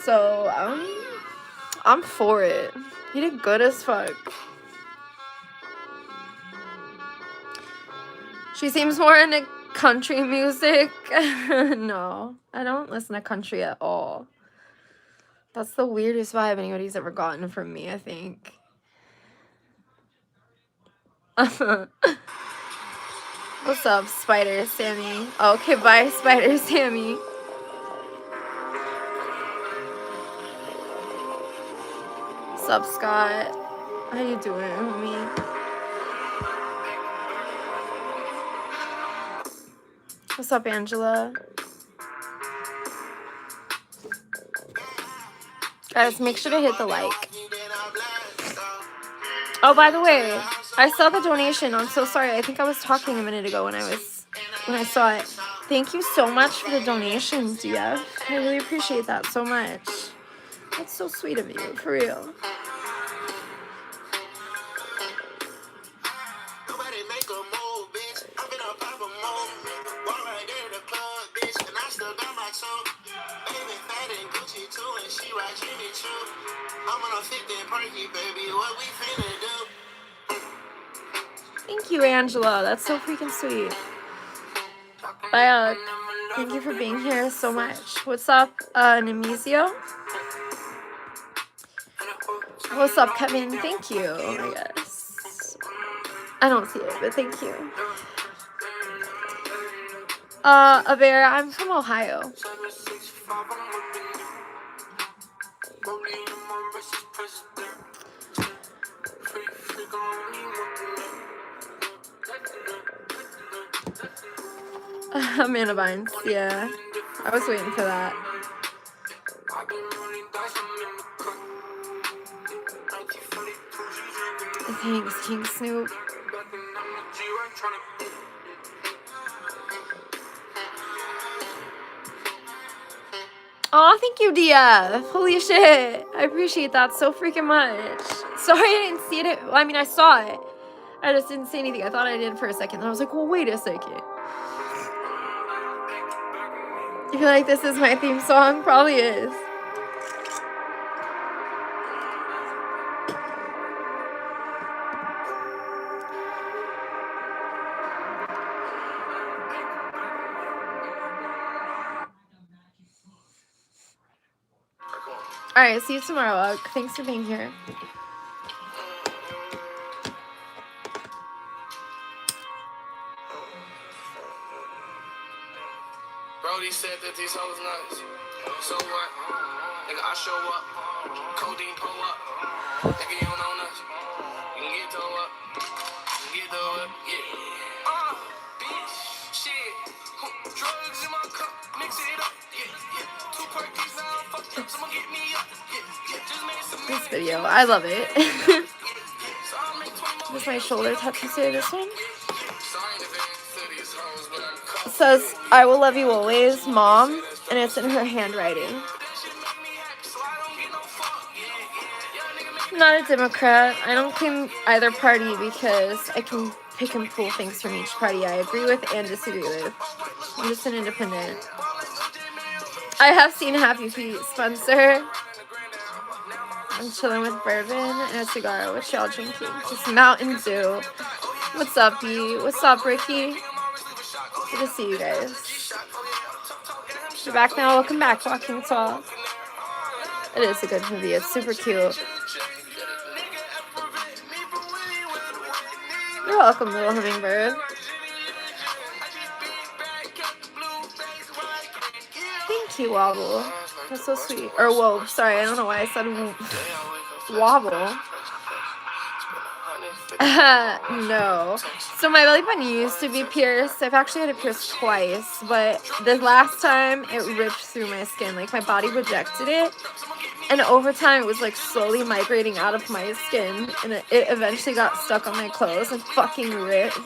So I'm for it. He did good as fuck. She seems more into country music. No, I don't listen to country at all. That's the weirdest vibe anybody's ever gotten from me, I think. What's up, Spider Sammy? Okay, bye, Spider Sammy. What's up, Scott? How you doing, homie? What's up, Angela? Guys, make sure to hit the like. Oh, by the way, I saw the donation. I'm so sorry. I think I was talking a minute ago when I saw it. Thank you so much for the donation, DF. I really appreciate that so much. That's so sweet of you, for real. Thank you, Angela. That's so freaking sweet. Bye, thank you for being here so much. What's up, Nemesio? What's up, Kevin? Thank you, I guess. I don't see it, but thank you. Avera, I'm from Ohio. Amanda Vines, yeah. I was waiting for that. Thanks, King Snoop. Oh, thank you, DF. Holy shit. I appreciate that so freaking much. Sorry I didn't see it. I mean, I saw it. I just didn't say anything. I thought I did for a second. And I was like, well, wait a second. You feel like this is my theme song? Probably is. Alright, see you tomorrow. Thanks for being here. Brody said that these hoes nuts. So what? Nigga, I show up. Codeine pull up. Nigga, you don't know nuts. You can get toe up. You can get toe up. Yeah. Bitch. Shit. Drugs in my cup. Mix it up. Yeah. 2 perkies now. Fuck up. Someone get me up. Yeah. Just made some this video, I love it. Does my shoulder touch to say this one? It says, I will love you always, Mom, and it's in her handwriting. I'm not a Democrat. I don't claim either party because I can pick and pull things from each party I agree with and disagree with. I'm just an independent. I have seen Happy Feet, Spencer. I'm chilling with bourbon and a cigar. What y'all drinking? Just Mountain Dew. What's up, B? What's up, Ricky? Good to see you guys. You're back now. Welcome back, Walking Tall. It is a good movie. It's super cute. You're welcome, little hummingbird. Thank you, Wobble. That's so sweet. Or whoa, sorry, I don't know why I said wobble. No. So my belly button used to be pierced. I've actually had it pierced twice, but the last time it ripped through my skin. Like my body rejected it, and over time it was like slowly migrating out of my skin, and it eventually got stuck on my clothes and fucking ripped.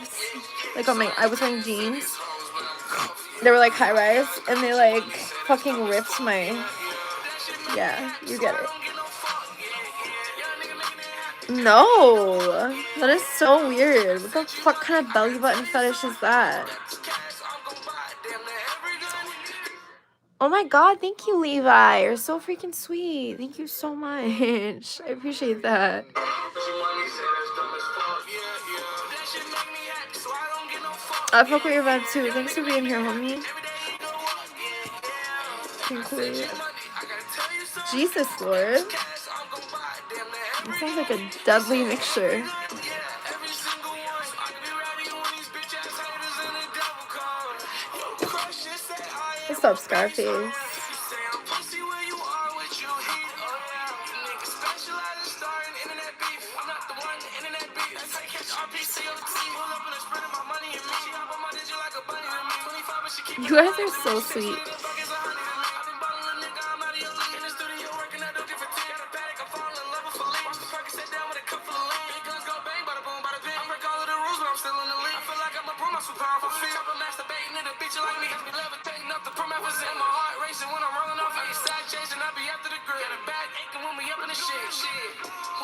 Like I was wearing jeans. They were like high rise, and they like fucking ripped my. Yeah, you get it. No, that is so weird. What the fuck kind of belly button fetish is that? Oh my god, thank you, Levi. You're so freaking sweet. Thank you so much. I appreciate that. I fuck with your vibe too. Thanks for being here, homie. Conclude. Jesus, Lord. That sounds like a deadly mixture. What's up, Scarface? You guys are so sweet.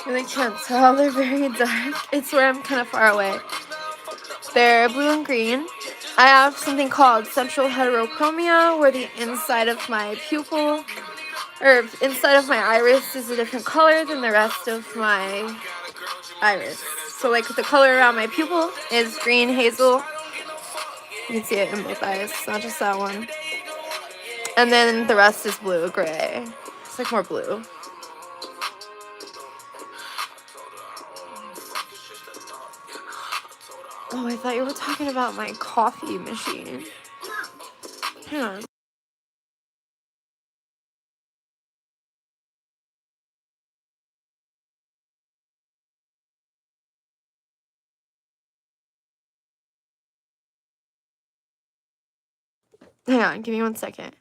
Really can't tell. They're very dark. It's where I'm kind of far away. They're blue and green. I have something called central heterochromia, where the inside of my pupil, or inside of my iris, is a different color than the rest of my iris. So like the color around my pupil is green hazel. You can see it in both eyes, not just that one. And then the rest is blue, gray. It's like more blue. Oh, I thought you were talking about my coffee machine. Hang on. Hang on, give me 1 second.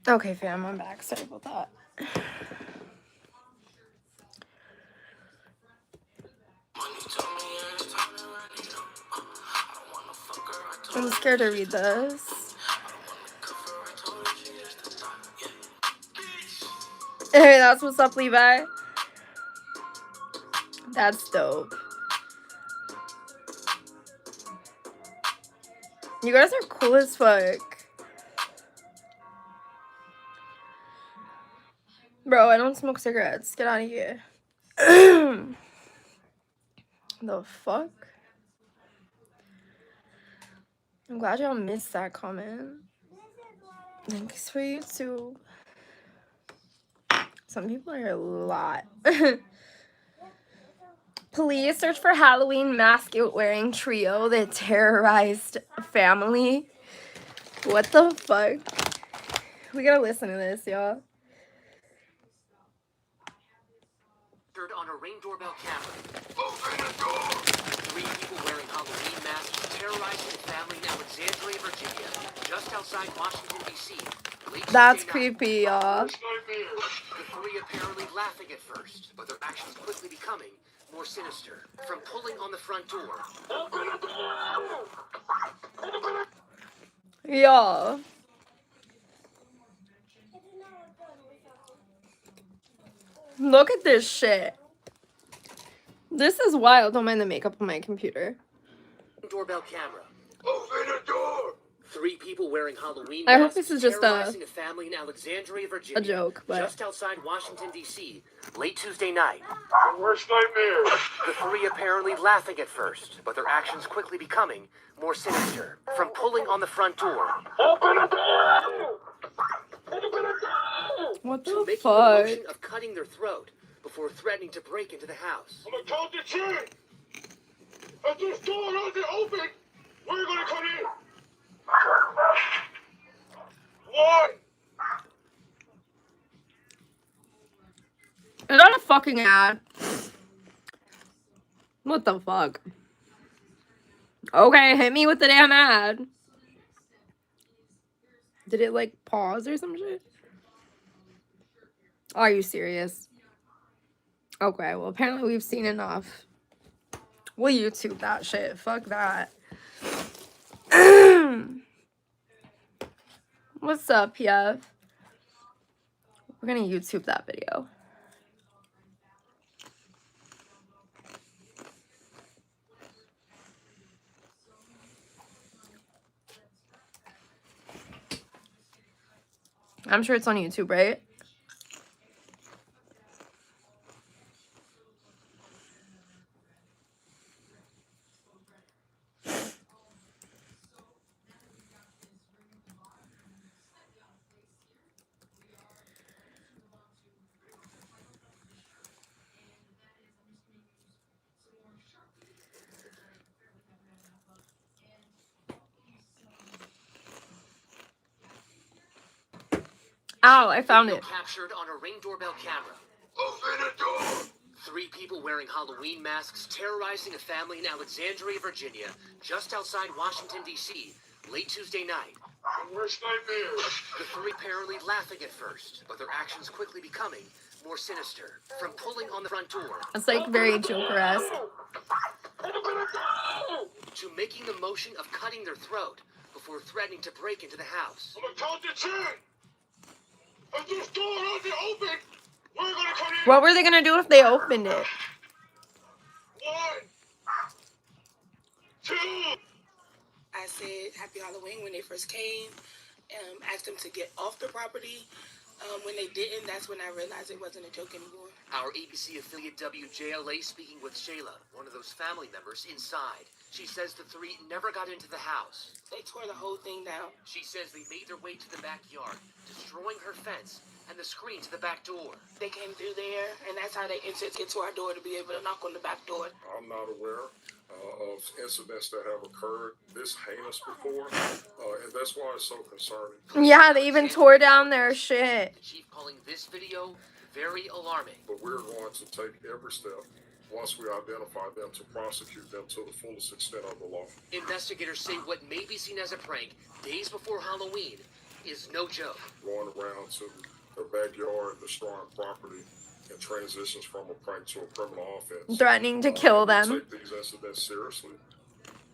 Okay, fam, I'm back. Sorry about that. I'm scared to read this. Hey, that's what's up, Levi. That's dope. You guys are cool as fuck. Bro, I don't smoke cigarettes. Get out of here. The fuck? I'm glad y'all missed that comment. Thanks for YouTube. Some people are a lot. Police search for Halloween mask-wearing trio that terrorized family. What the fuck? We gotta listen to this, y'all. On a Ring doorbell camera. Open the door! 3 people wearing Halloween masks terrorizing a family in Alexandria, Virginia, just outside Washington, D.C. That's creepy, y'all. The 3 apparently laughing at first, but their actions quickly becoming more sinister. From pulling on the front door. Open the door! Y'all. Look at this shit. This is wild. Don't mind the makeup on my computer. Doorbell camera. Open the door! 3 people wearing Halloween I masks hope this is just a family in Alexandria, Virginia, joke, but just outside Washington, D.C., late Tuesday night. Worst nightmare. The 3 apparently laughing at first, but their actions quickly becoming more sinister. From pulling on the front door. Open the door! Open the door! What the to making fuck? the motion of cutting their throat before threatening to break into the house. I'm gonna count to 10. If this door doesn't open, we're gonna come in. 1. Is that a fucking ad? What the fuck? Okay, hit me with the damn ad. Did it like pause or some shit? Are you serious? Okay, well apparently we've seen enough. We'll YouTube that shit. Fuck that. What's up, Yev? We're gonna YouTube that video. I'm sure it's on YouTube, right? Ow, I found it. Captured on a Ring doorbell camera. Open the door! 3 people wearing Halloween masks terrorizing a family in Alexandria, Virginia, just outside Washington, D.C., late Tuesday night. Worst nightmare. The 3 apparently laughing at first, but their actions quickly becoming more sinister. From pulling on the front door. It's like very Joker-esque. To making the motion of cutting their throat before threatening to break into the house. I'm gonna count to 10. If this door doesn't open, we're gonna come in. What were they gonna do if they opened it? 1, 2. I said Happy Halloween when they first came. Asked them to get off the property. When they didn't, that's when I realized it wasn't a joke anymore. Our ABC affiliate WJLA speaking with Shayla, one of those family members inside. She says the 3 never got into the house. They tore the whole thing down. She says they made their way to the backyard, destroying her fence and the screen to the back door. They came through there, and that's how they entered into our door to be able to knock on the back door. I'm not aware of incidents that have occurred this heinous before, and that's why it's so concerning. Yeah, they even tore down their shit. The chief calling this video very alarming. But we're going to take every step once we identify them to prosecute them to the fullest extent of the law. Investigators say what may be seen as a prank days before Halloween is no joke. Going around to their backyard, destroying property, and transitions from a prank to a criminal offense. Threatening to kill We them. take these incidents seriously.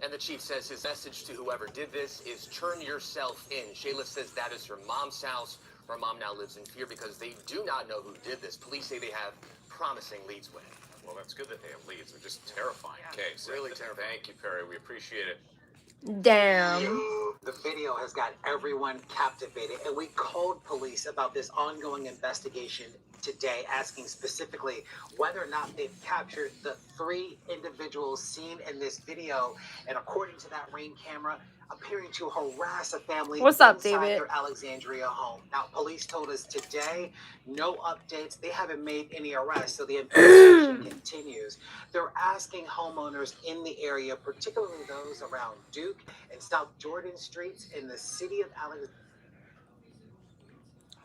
And the chief says his message to whoever did this is turn yourself in. Shayla says that is her mom's house. Her mom now lives in fear because they do not know who did this. Police say they have promising leads with it. Well, that's good that they have leads. They're just terrifying case. Really terrifying. Thank you, Perry. We appreciate it. Damn. The video has got everyone captivated, and we called police about this ongoing investigation today, asking specifically whether or not they've captured the 3 individuals seen in this video, and according to that Ring camera, appearing to harass a family What's up, inside David? their Alexandria home. Now, police told us today, no updates. They haven't made any arrests, so the investigation continues. They're asking homeowners in the area, particularly those around Duke and South Jordan Streets in the city of Alexandria.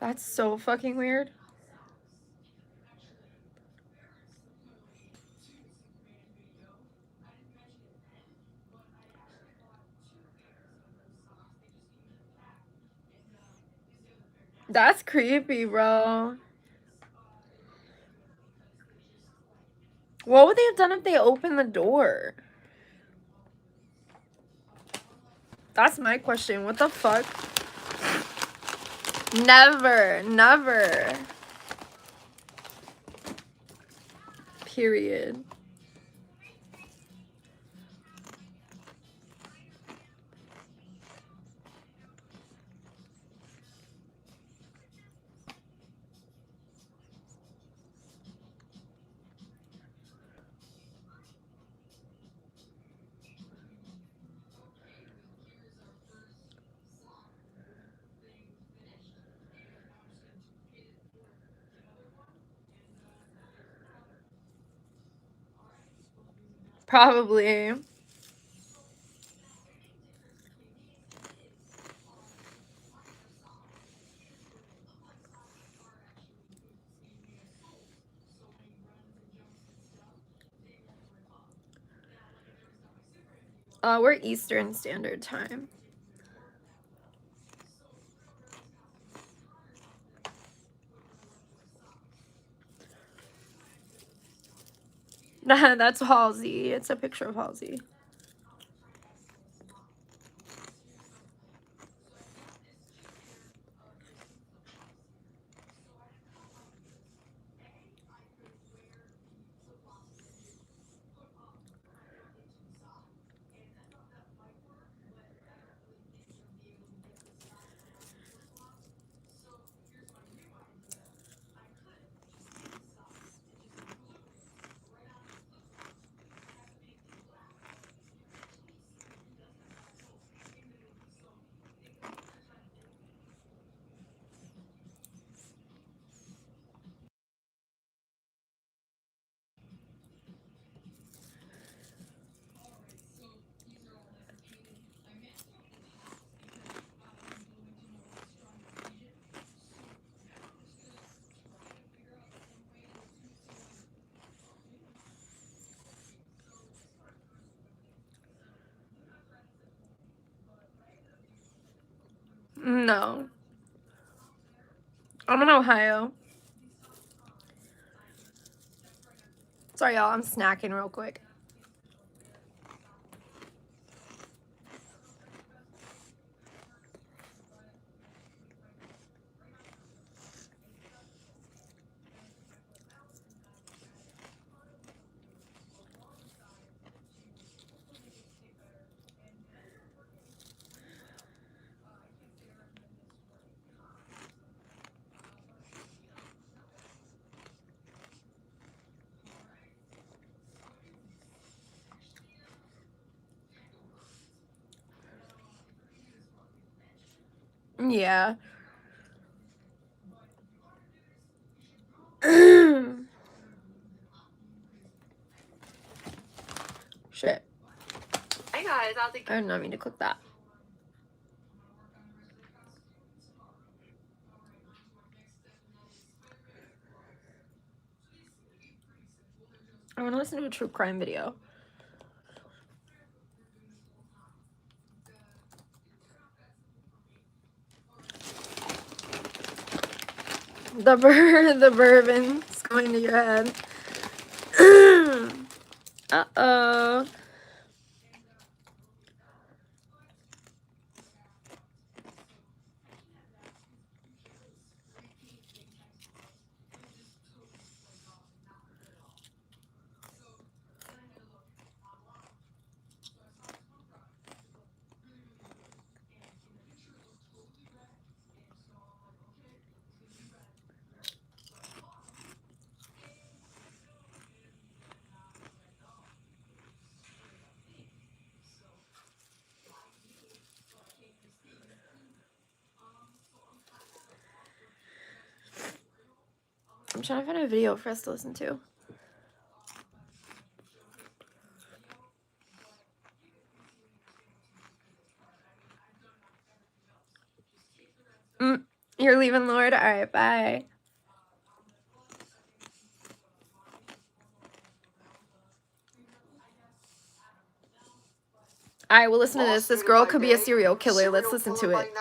That's so fucking weird. That's creepy, bro. What would they have done if they opened the door? That's my question. What the fuck? Never. Never. Period. Probably. We're Eastern Standard Time. Nah, that's Halsey. It's a picture of Halsey. No. I'm in Ohio. Sorry, y'all. I'm snacking real quick. Yeah. Shit. Hey guys, I think I did not mean to click that. I want to listen to a true crime video. The bourbon's going to your head. Uh-oh. I'm trying to find a video for us to listen to. You're leaving, Lord? All right, bye. All right, we'll listen to this. This girl could be a serial killer. Let's listen to it.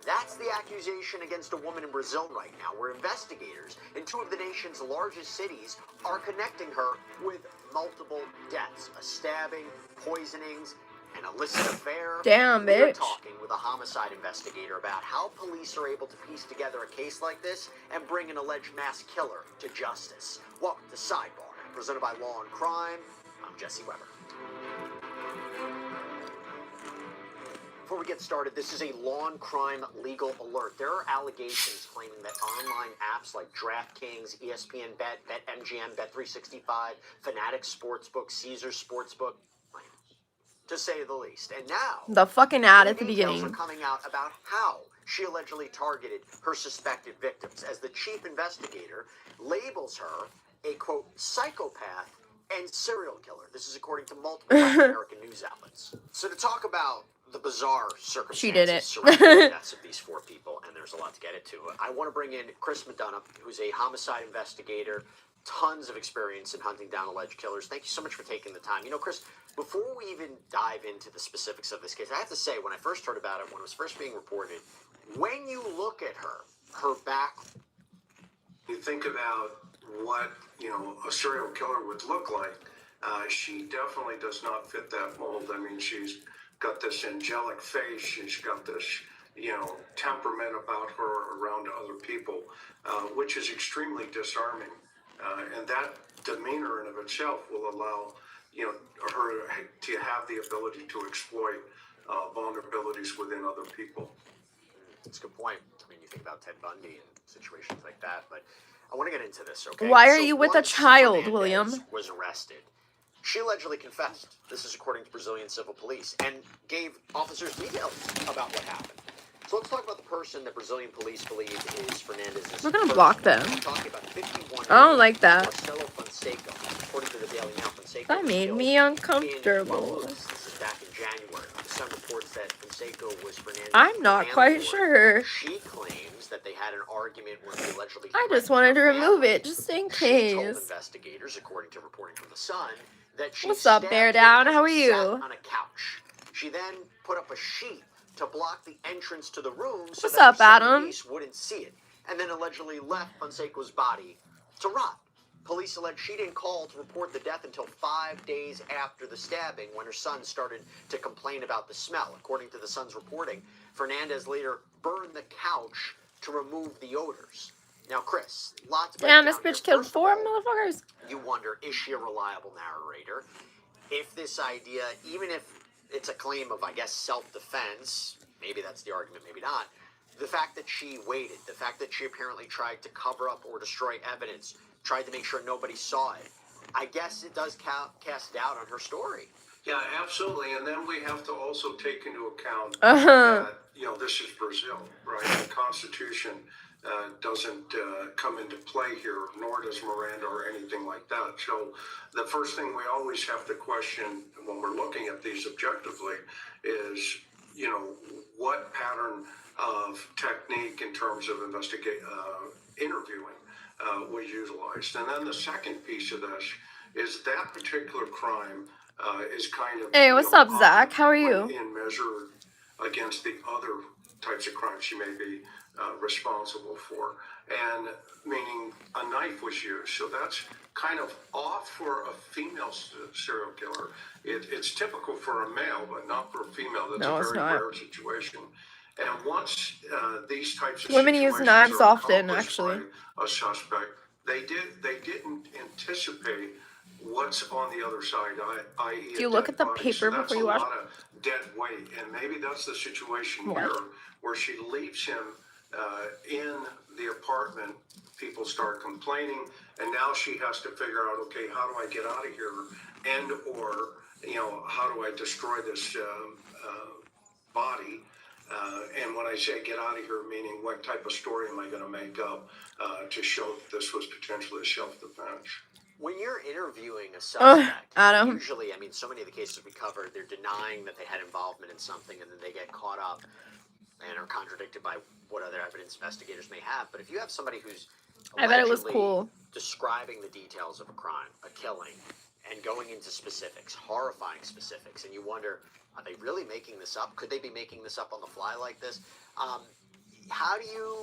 That's the accusation against a woman in Brazil right now, where investigators in two of the nation's largest cities are connecting her with multiple deaths, a stabbing, poisonings, an illicit affair. Damn, We're bitch. talking with a homicide investigator about how police are able to piece together a case like this and bring an alleged mass killer to justice. Welcome to Sidebar, presented by Law and Crime. I'm Jesse Weber. Before we get started, this is a law and crime legal alert. There are allegations claiming that online apps like DraftKings, ESPN Bet, BetMGM, Bet365, Fanatics Sportsbook, Caesars Sportsbook, to say the least. And now, The fucking ad at the details beginning. are coming out about how she allegedly targeted her suspected victims, as the chief investigator labels her a, quote, psychopath and serial killer. This is according to multiple American news outlets. So to talk about the bizarre circumstances She did it. surrounding the deaths of these four people, and there's a lot to get into, I want to bring in Chris McDonough, who's a homicide investigator, tons of experience in hunting down alleged killers. Thank you so much for taking the time. You know, Chris, before we even dive into the specifics of this case, I have to say, when I first heard about it, when it was first being reported, when you look at her back, you think about what, you know, a serial killer would look like. She definitely does not fit that mold. I mean, she's got this angelic face. She's got this, you know, temperament about her around other people, which is extremely disarming. And that demeanor in of itself will allow, you know, her to have the ability to exploit vulnerabilities within other people. That's a good point. I mean, you think about Ted Bundy and situations like that, but I want to get into this, okay? Why are you with a once child, Fernandez William? was arrested, she allegedly confessed. This is according to Brazilian civil police, and gave officers details about what happened. So let's talk about the person that Brazilian police believe is Fernandez's. We're gonna block them. I'm talking about 51 I don't like that. Marcelo Fonseca. According to the Daily Mail, Fonseca That was made killed me in uncomfortable. This is back in January. The Sun reports that Fonseca was Fernandez's I'm not quite landlord. sure. She claims that they had an argument when he allegedly I just threatened wanted to her remove family. it, just in She told case. investigators, according to reporting from the Sun, that she What's up, stabbed Bear him Down? as How are he sat you? on a couch. She then put up a sheet to block the entrance to the room so What's that her up, son Adam? Luis wouldn't see it, and then allegedly left Fonseca's body to rot. Police allege she didn't call to report the death until 5 days after the stabbing, when her son started to complain about the smell. According to the Sun's reporting, Fernandez later burned the couch to remove the odors. Now, Chris, lots of Damn, this bitch killed 4 motherfuckers. You wonder, is she a reliable narrator? If this idea, even if it's a claim of, I guess, self-defense, maybe that's the argument, maybe not, the fact that she waited, the fact that she apparently tried to cover up or destroy evidence, tried to make sure nobody saw it, I guess it does cast doubt on her story. Yeah, absolutely. And then we have to also take into account Uh-huh. that, you know, this is Brazil, right? The Constitution doesn't come into play here, nor does Miranda or anything like that. So the first thing we always have to question when we're looking at these objectively is, you know, what pattern of technique in terms of interviewing was utilized. And then the second piece of this is that particular crime is kind of... Hey, what's up, Zach? How are you? In measured against the other types of crimes she may be responsible for. And meaning a knife was used. So that's kind of off for a female serial killer. It's typical for a male, but not for a female. That's No, a it's very not. rare situation. And once these types of Women use situations knives are often, accomplished actually. by a suspect, they didn't anticipate what's on the other side, i.e. Do you a look dead at the body. paper So that's before you a watch? lot of dead weight, and maybe that's the situation What? here, where she leaves him in the apartment. People start complaining, and now she has to figure out, okay, how do I get out of here, and or how do I destroy this body? And when I say get out of here, meaning what type of story am I going to make up to show that this was potentially self-defense? When you're interviewing a suspect, Adam. usually, I mean, so many of the cases we covered, they're denying that they had involvement in something, and then they get caught up and are contradicted by what other evidence investigators may have. But if you have somebody who's I bet it was allegedly cool. describing the details of a crime, a killing, and going into specifics, horrifying specifics, and you wonder, are they really making this up? Could they be making this up on the fly like this? How do you...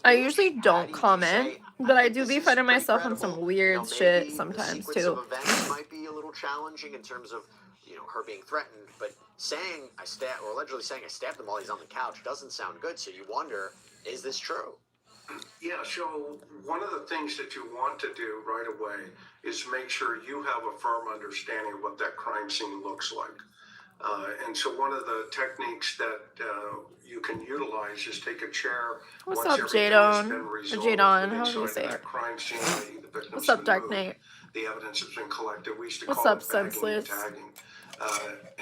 I usually don't comment, but I do be finding myself on some weird shit sometimes, the sequence of too. events might be a little challenging in terms of, her being threatened, but saying allegedly saying I stabbed him while he's on the couch doesn't sound good, so you wonder, is this true? Yeah, so one of the things that you want to do right away is make sure you have a firm understanding of what that crime scene looks like. And so one of the techniques that you can utilize is take a chair. What's once up, everything Jadon? has been Or resolved Jadon, however inside you say that it. crime scene, i.e. the victim's What's up, been Dark moved, Knight? the evidence has been collected. We used to What's call up, it bagging and senseless? tagging.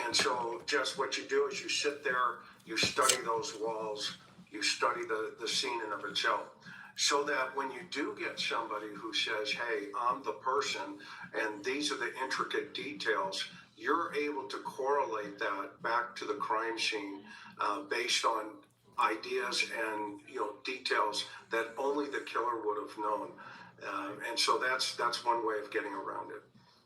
And so just what you do is you sit there, you study those walls, you study the scene in of itself. So that when you do get somebody who says, hey, I'm the person, and these are the intricate details, you're able to correlate that back to the crime scene based on ideas and details that only the killer would have known. And so that's one way of getting around it.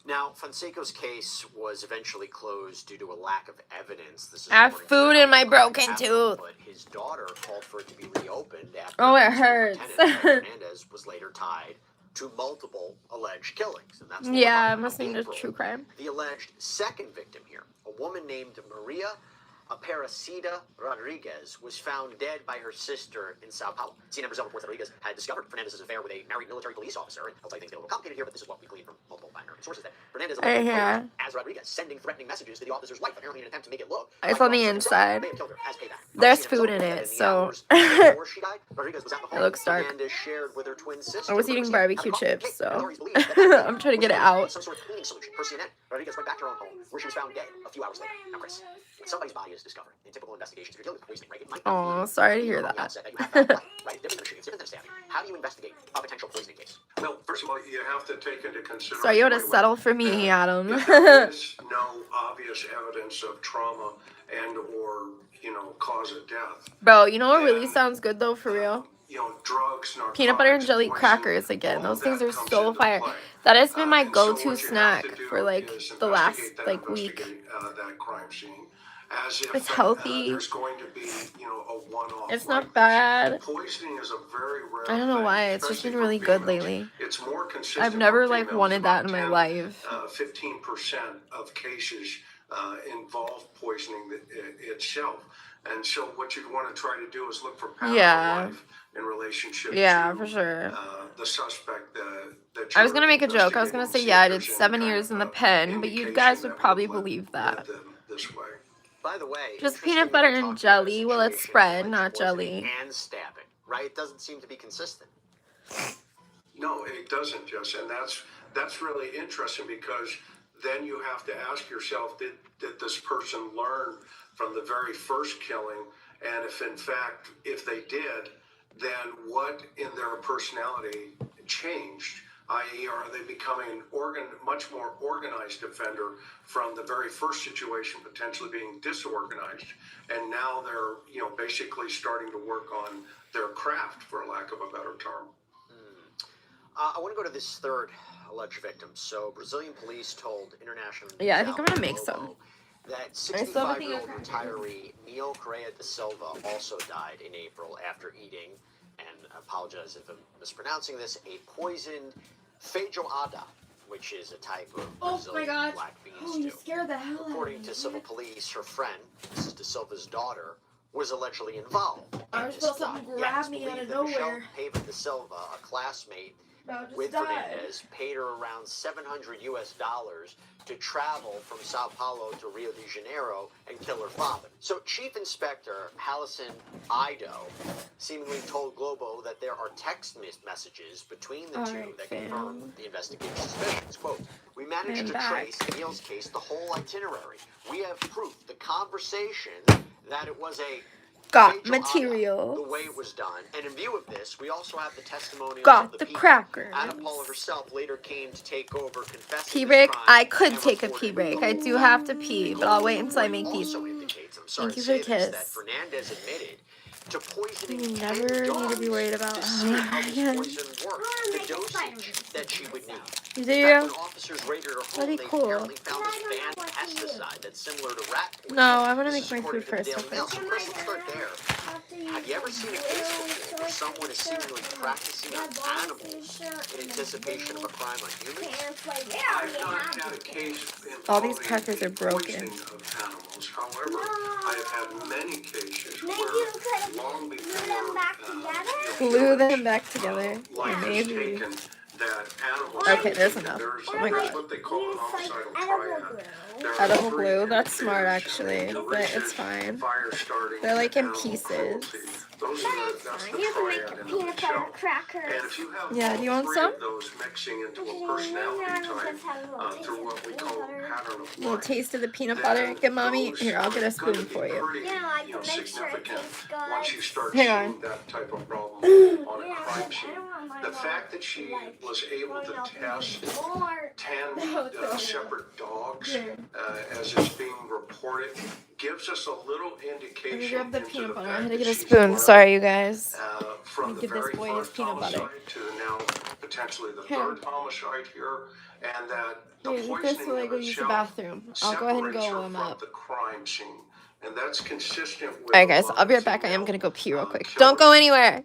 Now, Fonseca's case was eventually closed due to a lack of evidence. This is I have according to food the in my Crime broken Capital, tooth. But his daughter called for it to be reopened after Oh, it his former hurts. tenant, Fernandez, was later tied to multiple alleged killings. And that's what we're Yeah, talking I'm about. listening to April, true crime. The alleged second victim here, a woman named Maria Aparecida Rodriguez, was found dead by her sister in Sao Paulo. CNN Brazil reports that Rodriguez had discovered Fernandez's affair with a married military police officer. And I'll tell you things get a little complicated here, but this is what we gleaned from multiple American sources, that Fernandez allegedly posed as Rodriguez, sending threatening messages to the officer's wife, apparently in an attempt to make it look It's like on the Officer inside. may have killed her as payback. There's CNN food in reported it, that so hours before she died, Rodriguez was at the home it looks dark. Fernandez shared with her twin sister. I was eating barbecue chips, so Authorities believe that I'm trying to get it was out. some sort of cleaning solution. Per CNN, Rodriguez went back to her own home, where she was found dead a few hours later. Now, Chris, when somebody's body is discovered in typical investigations, if you're dealing with poisoning, right? It might not Oh, be sorry to hear on the that. outset that you have foul play, right? It's different than stabbing. How do you investigate a potential poisoning case? Well, first of all, you have to take into consideration. So you would have settled for me, Adam. If there is no obvious evidence of trauma and or cause of death. Bro, you know what really sounds good though, for real? Drugs, narcotics, Peanut butter and jelly poison, crackers again. all Those of things that are comes so into fire. play. That has been my And so go-to what you snack have to do for like is the last investigate that, like week. that crime scene. As if It's healthy. there's going to be, a one-off. It's like not bad. this. Poisoning is a very rare I don't know thing, why. It's just especially been for really good females. lately. It's more consistent. I've never for like females. wanted that in About my 10, life. 15% of cases involve poisoning itself. And so what you'd want to try to do is look for pattern of life in relationship to for sure. the suspect that I was gonna make a joke. I was gonna say, yeah, I did 7 years in the pen, but you guys would probably believe that. This way. By the way, Just interesting peanut butter that you're and talking about a jelly. Well, it's situation spread, like not poisoning jelly. and stabbing, right? It doesn't seem to be consistent. No, it doesn't, Jess, and that's really interesting because then you have to ask yourself, did this person learn from the very first killing? And if they did, then what in their personality changed? I.e., are they becoming much more organized offender from the very first situation potentially being disorganized, and now they're basically starting to work on their craft, for lack of a better term. I want to go to this third alleged victim. So, Brazilian police told International News Yeah, I think I'm gonna outlet make Globo some. that I still have a thing of 65-year-old crackers. retiree Neil Correa da Silva also died in April after eating, and I apologize if I'm mispronouncing this, a poisoned feijoada, which is a type of Brazilian black bean stew. You scared the hell out of me. According to civil police, her friend, Mrs. da Silva's daughter, was allegedly involved I in was this supposed plot. to grab It's me believed out of that Michelle nowhere. Pavin da Silva, a classmate Just with died. Fernandez, paid her around $700 to travel from Sao Paulo to Rio de Janeiro and kill her father. So Chief Inspector Hallison Ido seemingly told Globo that there are text messages between the two that confirm the investigation's suspicions. Quote, "We managed to trace Neil's case, the whole itinerary. We have proof, the conversation, that it was a Got feijoada, material. the way it was done. And in view of this, we also have the testimonials Got of the people. crackers. Anna Paula herself later came to take over, confessing Pee this break? crime I could and take a reported pee break. the I whole do thing. have to pee, but I'll wait until I make these. Also indicates, I'm sorry Thank you to for the say this, that kiss. Fernandez admitted to poisoning You 10 never dogs need to be worried about to see how this again. poison worked, the dosage that she would need. You In do? fact, when officers raided her home, That'd be they cool. apparently found this banned pesticide that's similar to rat poison. No, I'm gonna This make is my according food to the first. Daily Mail. So Chris, let's start there. Have you ever seen a case before where someone is seemingly practicing on animals in anticipation of a crime on humans? I've not had a case All these involving crackers are the broken. poisoning of animals. However, I have had many cases where long before Glue them back together. life is Maybe. taken, that animals Okay, are there's taken. enough. There's, Oh my there's god. what they call an homicidal triad. There are Edible three glue. That's smart, indicators: actually, but it's uricid, fine. fire starting, They're like in and animal pieces. cruelty. Those are that's the triad in and of itself. And if you have Yeah, all do you want three some? of those mixing into a personality type through what we call a pattern of A little life, taste of the peanut butter. Get mommy. those Here, I'll get a are spoon gonna be for you. pretty, significant once you start Hang seeing on. that type of problem on a crime scene. The fact that she was able to test 10 separate dogs as it's being reported gives us a little Let me indication grab the into peanut the butter. I fact had to that get a she's spoon. learned, Sorry, you guys. from Let me the give this very boy his first peanut butter. homicide to now potentially the Here. third homicide here, and that the Here, eat this poisoning while I of go use the itself bathroom. I'll go ahead and separates go her while I'm from up. the crime scene, and that's consistent with. Alright, guys. I'll be right back. I am gonna go pee real quick. Don't go anywhere.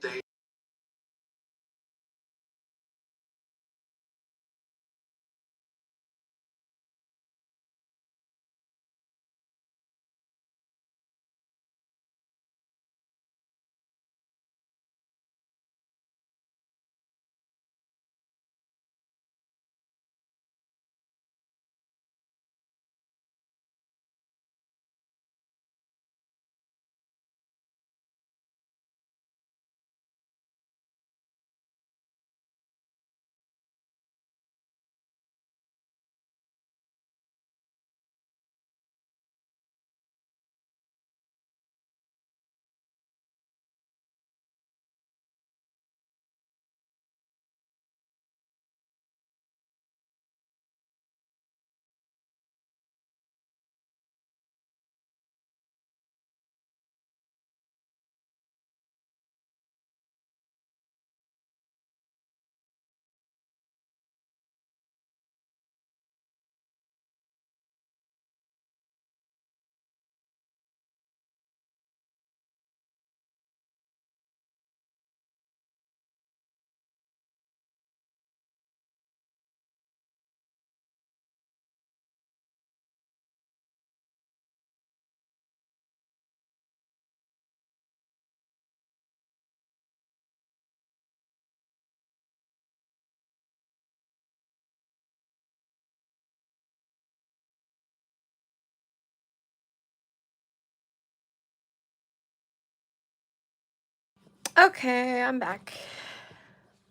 Okay, I'm back.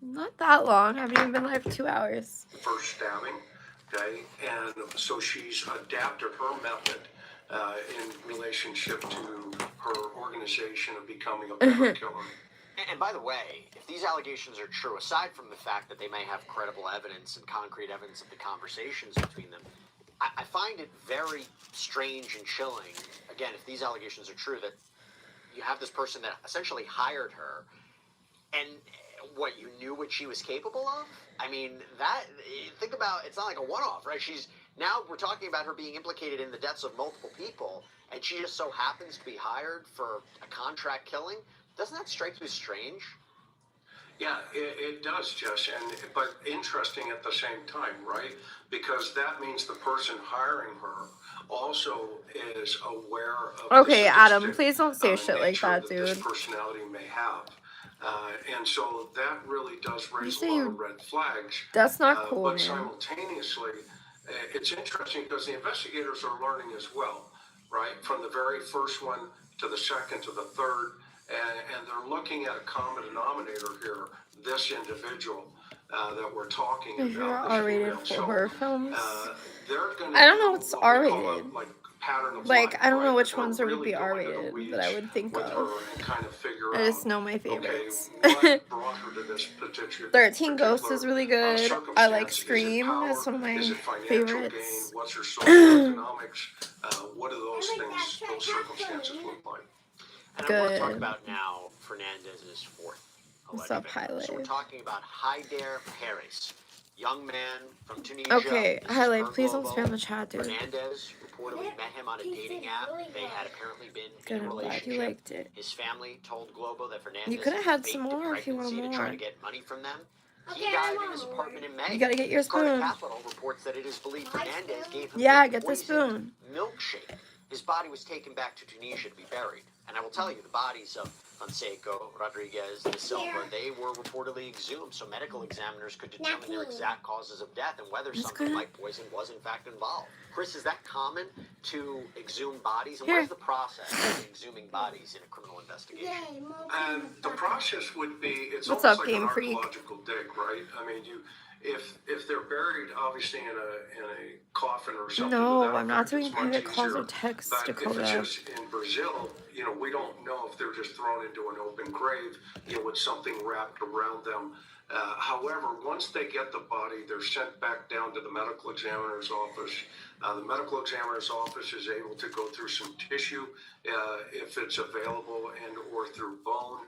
Not that long. I haven't even been live 2 hours. First stabbing, okay, and so she's adapted her method in relationship to her organization of becoming a better killer. And by the way, if these allegations are true, aside from the fact that they may have credible evidence and concrete evidence of the conversations between them, I find it very strange and chilling, again, if these allegations are true, that you have this person that essentially hired her, and what, you knew what she was capable of? I mean, that, think about, it's not like a one-off, right? She's Now we're talking about her being implicated in the deaths of multiple people, and she just so happens to be hired for a contract killing. Doesn't that strike you as strange? Yeah, it does, Jess, but interesting at the same time, right? Because that means the person hiring her also is aware of Okay, the Adam, sadistic, please don't say shit like that, this dude. personality may have. And so that really does raise a say lot you- of red flags. That's not cool, But man. simultaneously, it's interesting because the investigators are learning as well, right? From the very first one to the second to the third. And they're looking at a common denominator here, this individual that we're talking If you're about. R-rated So, horror films, they're gonna I don't know do what's what we call a, R-rated. like, pattern of Like, life, I don't know right? which They're ones would really be go into the R-rated weeds that I would think with of. her and kind of figure I just out, know my okay, favorites. what brought her to this particular 13 Ghosts is really good. I like circumstance. Is it Scream. power? That's one of my Is it financial favorites. gain? What's her socioeconomics? What do those things, those circumstances look like? And I want to talk Good. about now Fernandez's fourth What's alleged up, victim. Highlight? So we're talking about Haider Perez, young man from Tunisia. Okay, This is Highlight, per please don't Globo. spam the chat, dude. Fernandez reportedly met him on a dating app. They had apparently been Good, in a I'm glad you relationship. liked it. His family told Globo that Fernandez You could have had faked some a more if you want pregnancy to more. try to get money from them. He died in his apartment in May. You gotta get your Carter spoon. Capital reports that it is believed Fernandez gave him Yeah, a get the poisoned spoon. milkshake. His body was taken back to Tunisia to be buried. And I will tell you, the bodies of Fonseca, Rodriguez, De Silva, they were reportedly exhumed, so medical examiners could determine their exact causes of death and whether something like poison was in fact involved. Chris, is that common to exhume bodies? And what is the process of exhuming bodies in a criminal investigation? The process would be, it's What's almost up, like Game an Freak? archaeological dig, right? I mean, if they're buried obviously in a coffin or something. No, without I'm not effect, doing it's much private calls easier. or texts, But Dakota. if it's just in Brazil, we don't know if they're just thrown into an open grave, with something wrapped around them. However, once they get the body, they're sent back down to the medical examiner's office. The medical examiner's office is able to go through some tissue, if it's available, and or through bone.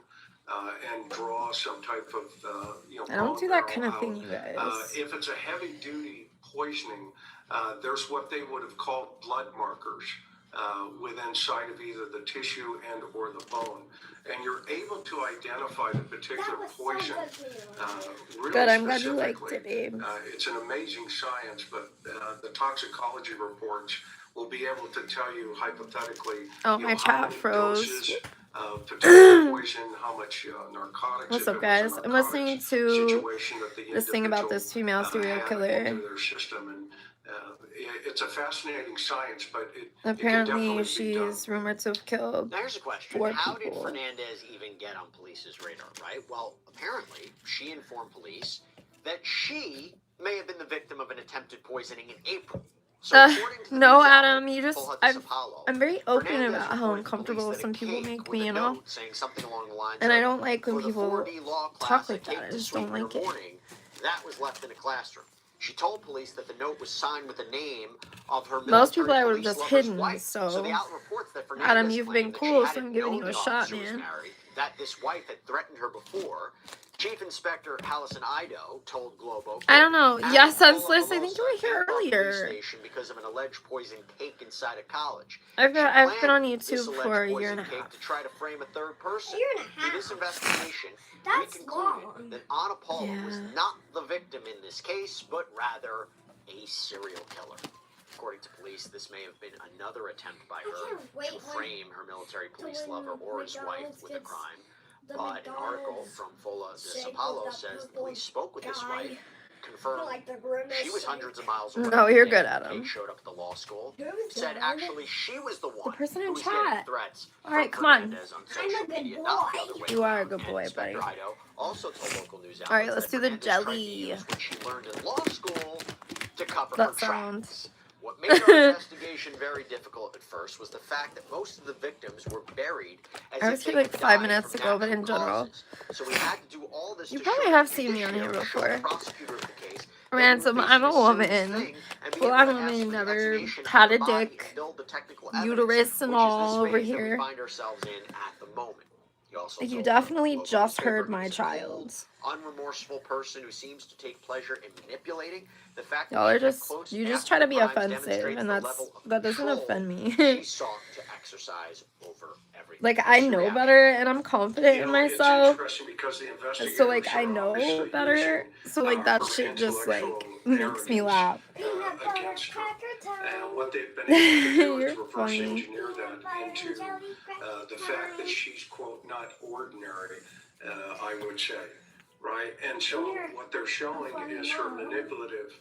And draw some type of, I don't bone do that marrow kind of out. thing, you guys. If it's a heavy-duty poisoning, there's what they would have called blood markers within side of either the tissue and or the bone. And you're able to identify the particular poison really Good, I'm glad you liked specifically. it, babe. It's an amazing science, but the toxicology reports will be able to tell you hypothetically Oh, my how chat many froze. doses of particular poison, how much narcotics. What's if up, it was a guys? I'm listening narcotics to situation that the this thing about individual, this female serial had killer. into their system, and it's a fascinating science, but it can Apparently, definitely be she's done. rumored to have killed Now here's a question. 4 How did people. Fernandez even get on police's radar, right? Well, apparently, she informed police that she may have been the victim of an attempted poisoning in April. So according to the no, news Adam, outlet, you just, Full I'm Apollo, very open Fernandez about how reported to uncomfortable police that some a people cake make with me, a you know? note saying something along the lines And I of, don't like when "For the people 4D law class talk like I take that. I to just sweeten don't like your it. morning," that was left in a classroom. She told police that the note was signed with the name of her Most people military I would have police just lover's hidden, wife. so the outlet reports that Fernandez Adam, you've been claimed that cool, she so hadn't I'm giving known you a the shot, officer was man. married, that this wife had threatened her before. Chief Inspector Allison Ido told Globo, I don't know. "Adam Yes, Senseless, I Fuller think you were here left the police earlier. station because of an alleged poisoned cake inside a college. I've She been on planned this YouTube alleged for a year poisoned and a cake half. to try to frame a third person. and a Through this investigation, That's we concluded long. that Anna Paula was Yeah. not the victim in this case, but rather a serial killer. According to police, this may have been another attempt by her can't wait to frame her military police when lover or his wife McDonald's with a gets crime. the But an article McDonald's from Fola de shake Sapalo with that says purple police spoke with his guy. wife, confirmed Like the grimace she was shake. hundreds of miles away. No, you're the day good, the Adam. cake showed up at the law school. Who's Said good? actually she was the one person in who was chat. getting threats. All right, from come on. Fernandez on I'm a social good media, not the boy. other way You are a around. good And boy, Inspector buddy. Ido also told local news outlets All right, let's that do the Fernandez tried to jelly. use what she learned in law school to cover That her sound. tracks. What made our investigation very difficult at first was the fact that most of the victims were buried as I if was they here like had 5 died minutes from ago, but in natural general. causes. So we had to do all this You to probably show have the seen me on here judiciary, show the before. prosecutor of the case that we were Ransom, facing I'm a a serious woman. thing and be Full able on to ask woman, for the never exhumation of had the a body dick, and build the technical uterus evidence, and which is all this over phase that we here. find ourselves in at the moment. He also Like, you told definitely local just newspaper heard my he's a cold, child. unremorseful person who seems to take pleasure in manipulating. The fact Y'all that are she kept just, close you just after try the to be crimes offensive, demonstrates and the level of that doesn't control offend me. she sought to exercise over everything. Like, I know better, and I'm confident in It's myself, interesting because the investigators so, like, I are know obviously better, so, like, that her shit just, like, intellectual makes me arrogance, laugh. against her. And what they've been able to do is You're reverse funny. engineer that into the fact that she's, quote, not ordinary, I would say, right? And so what they're showing is her manipulative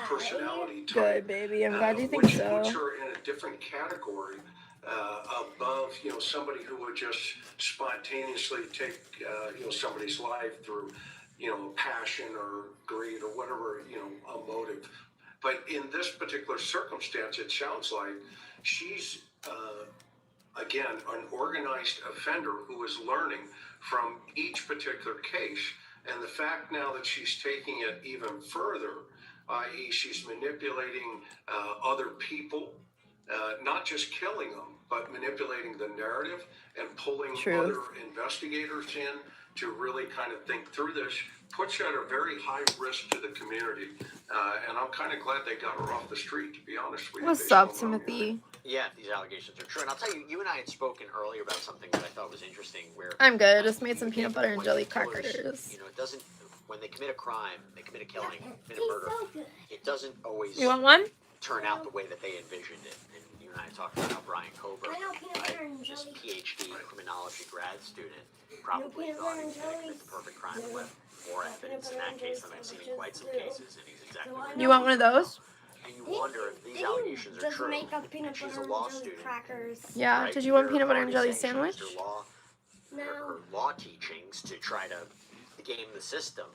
personality type. Good, baby. I'm glad you think Which so. puts her in a different category above, somebody who would just spontaneously take, somebody's life through, passion or greed or whatever, a motive. But in this particular circumstance, it sounds like she's, again, an organized offender who is learning from each particular case. And the fact now that she's taking it even further, i.e., she's manipulating other people, not just killing them, but manipulating the narrative and pulling other investigators in to really kind of think through this, puts you at a very high risk to the community. And I'm kind of glad they got her off the street, to be honest with you. What's up, Timothy? Yeah, these allegations are true. And I'll tell you, you and I had spoken earlier about something that I thought was interesting where... I'm good. I just made some peanut butter and jelly crackers. It doesn't... When they commit a crime, they commit a killing, commit a murder, it doesn't always... You want one? ...turn out the way that they envisioned it. And you and I talked about how Brian Kober, this PhD criminology grad student, probably thought he was going to commit the perfect crime and left more evidence in that case than I've seen in quite some cases, and he's exactly right. You want one of those? And you wonder if these allegations are true. And she's a law student. Yeah. Right? Did you want They're peanut butter and already jelly saying sandwich? she used her law teachings to try to game the system.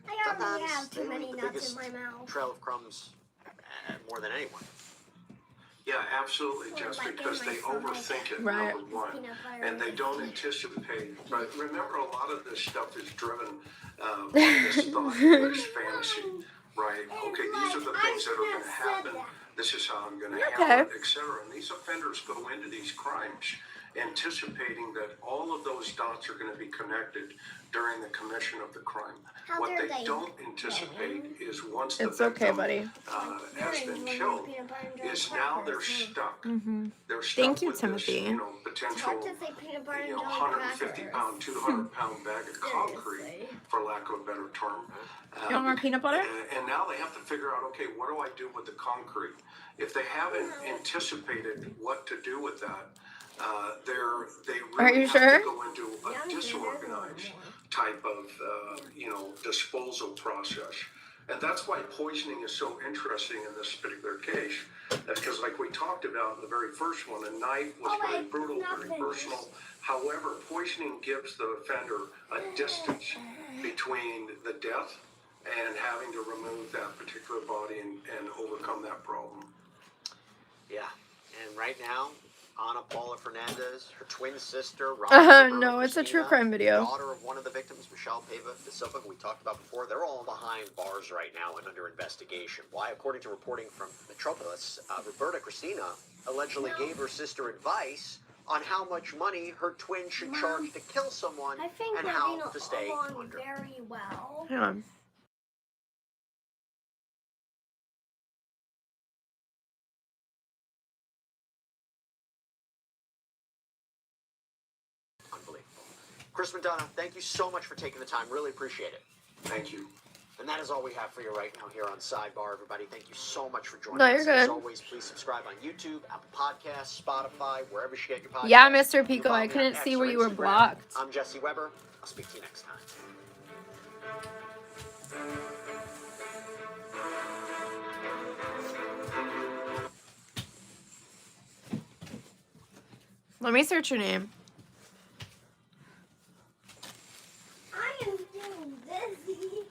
I already have Sometimes too they many leave the nuts in biggest my mouth. trail of crumbs more than anyone. Yeah, absolutely, just because they overthink it, Right. number one, and they don't anticipate. But remember, a lot of this stuff is driven by this thought, this fantasy, right? Okay, these are the things that are going to happen. This is how I'm going to handle it, etc. And these offenders go into these crimes anticipating that all of those dots are going to be connected during the commission of the crime. What they don't anticipate is once the victim has been killed, is now they're stuck. They're stuck Thank you, with Timothy. this, potential, 150-pound, 200-pound bag of concrete, for lack of a better term. You want more peanut butter? And now they have to figure out, okay, what do I do with the concrete? If they haven't anticipated what to do with that, they really have to go into a disorganized type of, disposal process. And that's why poisoning is so interesting in this particular case, because like we talked about in the very first one, a knife was very brutal, very personal. However, poisoning gives the offender a distance between the death and having to remove that particular body and overcome that problem. Yeah, and right now, Ana Paula Fernandez, her twin sister, no, it's a true crime video. Daughter of one of the victims, Michelle Pava de Silva, who we talked about before, they're all behind bars right now and under investigation. Why? According to reporting from Metropolis, Roberta Cristina allegedly gave her sister advice on how much money her twin should charge to kill someone and how to stay under. Very well. Hang on. Unbelievable. Chris McDonough, thank you so much for taking the time. Really appreciate it. Thank you. And that is all we have for you right now here on Sidebar, everybody. Thank you so much for joining No, us. you're good. As always, please subscribe on YouTube, Apple Podcasts, Spotify, wherever you get your podcasts. Yeah, Mr. Pico, I couldn't see where you were blocked. I'm Jesse Weber. I'll speak to you next time. Let me search your name. I am doing dizzy.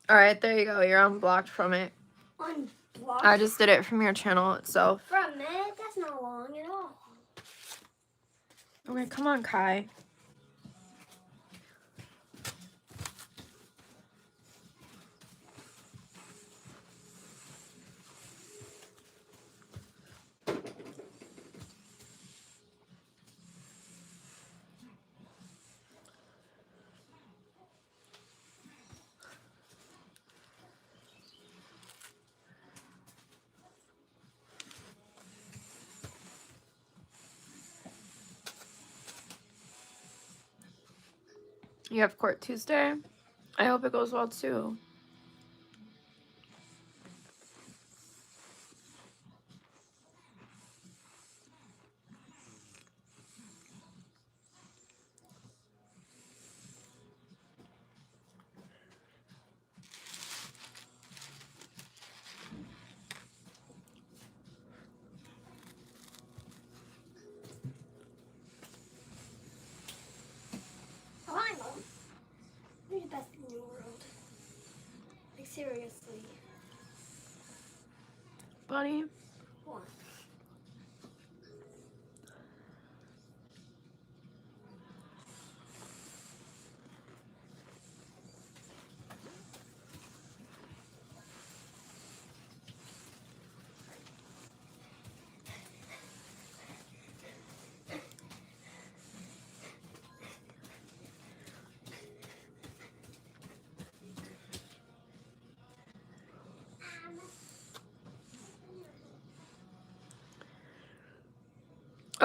Alright, there you go. You're unblocked from it. Unblocked? I just did it from your channel itself. For a minute? That's not long at all. Okay, come on, Kai. You have court Tuesday? I hope it goes well too. Oh, I know. You're the best in the world. Like, seriously. Buddy. What?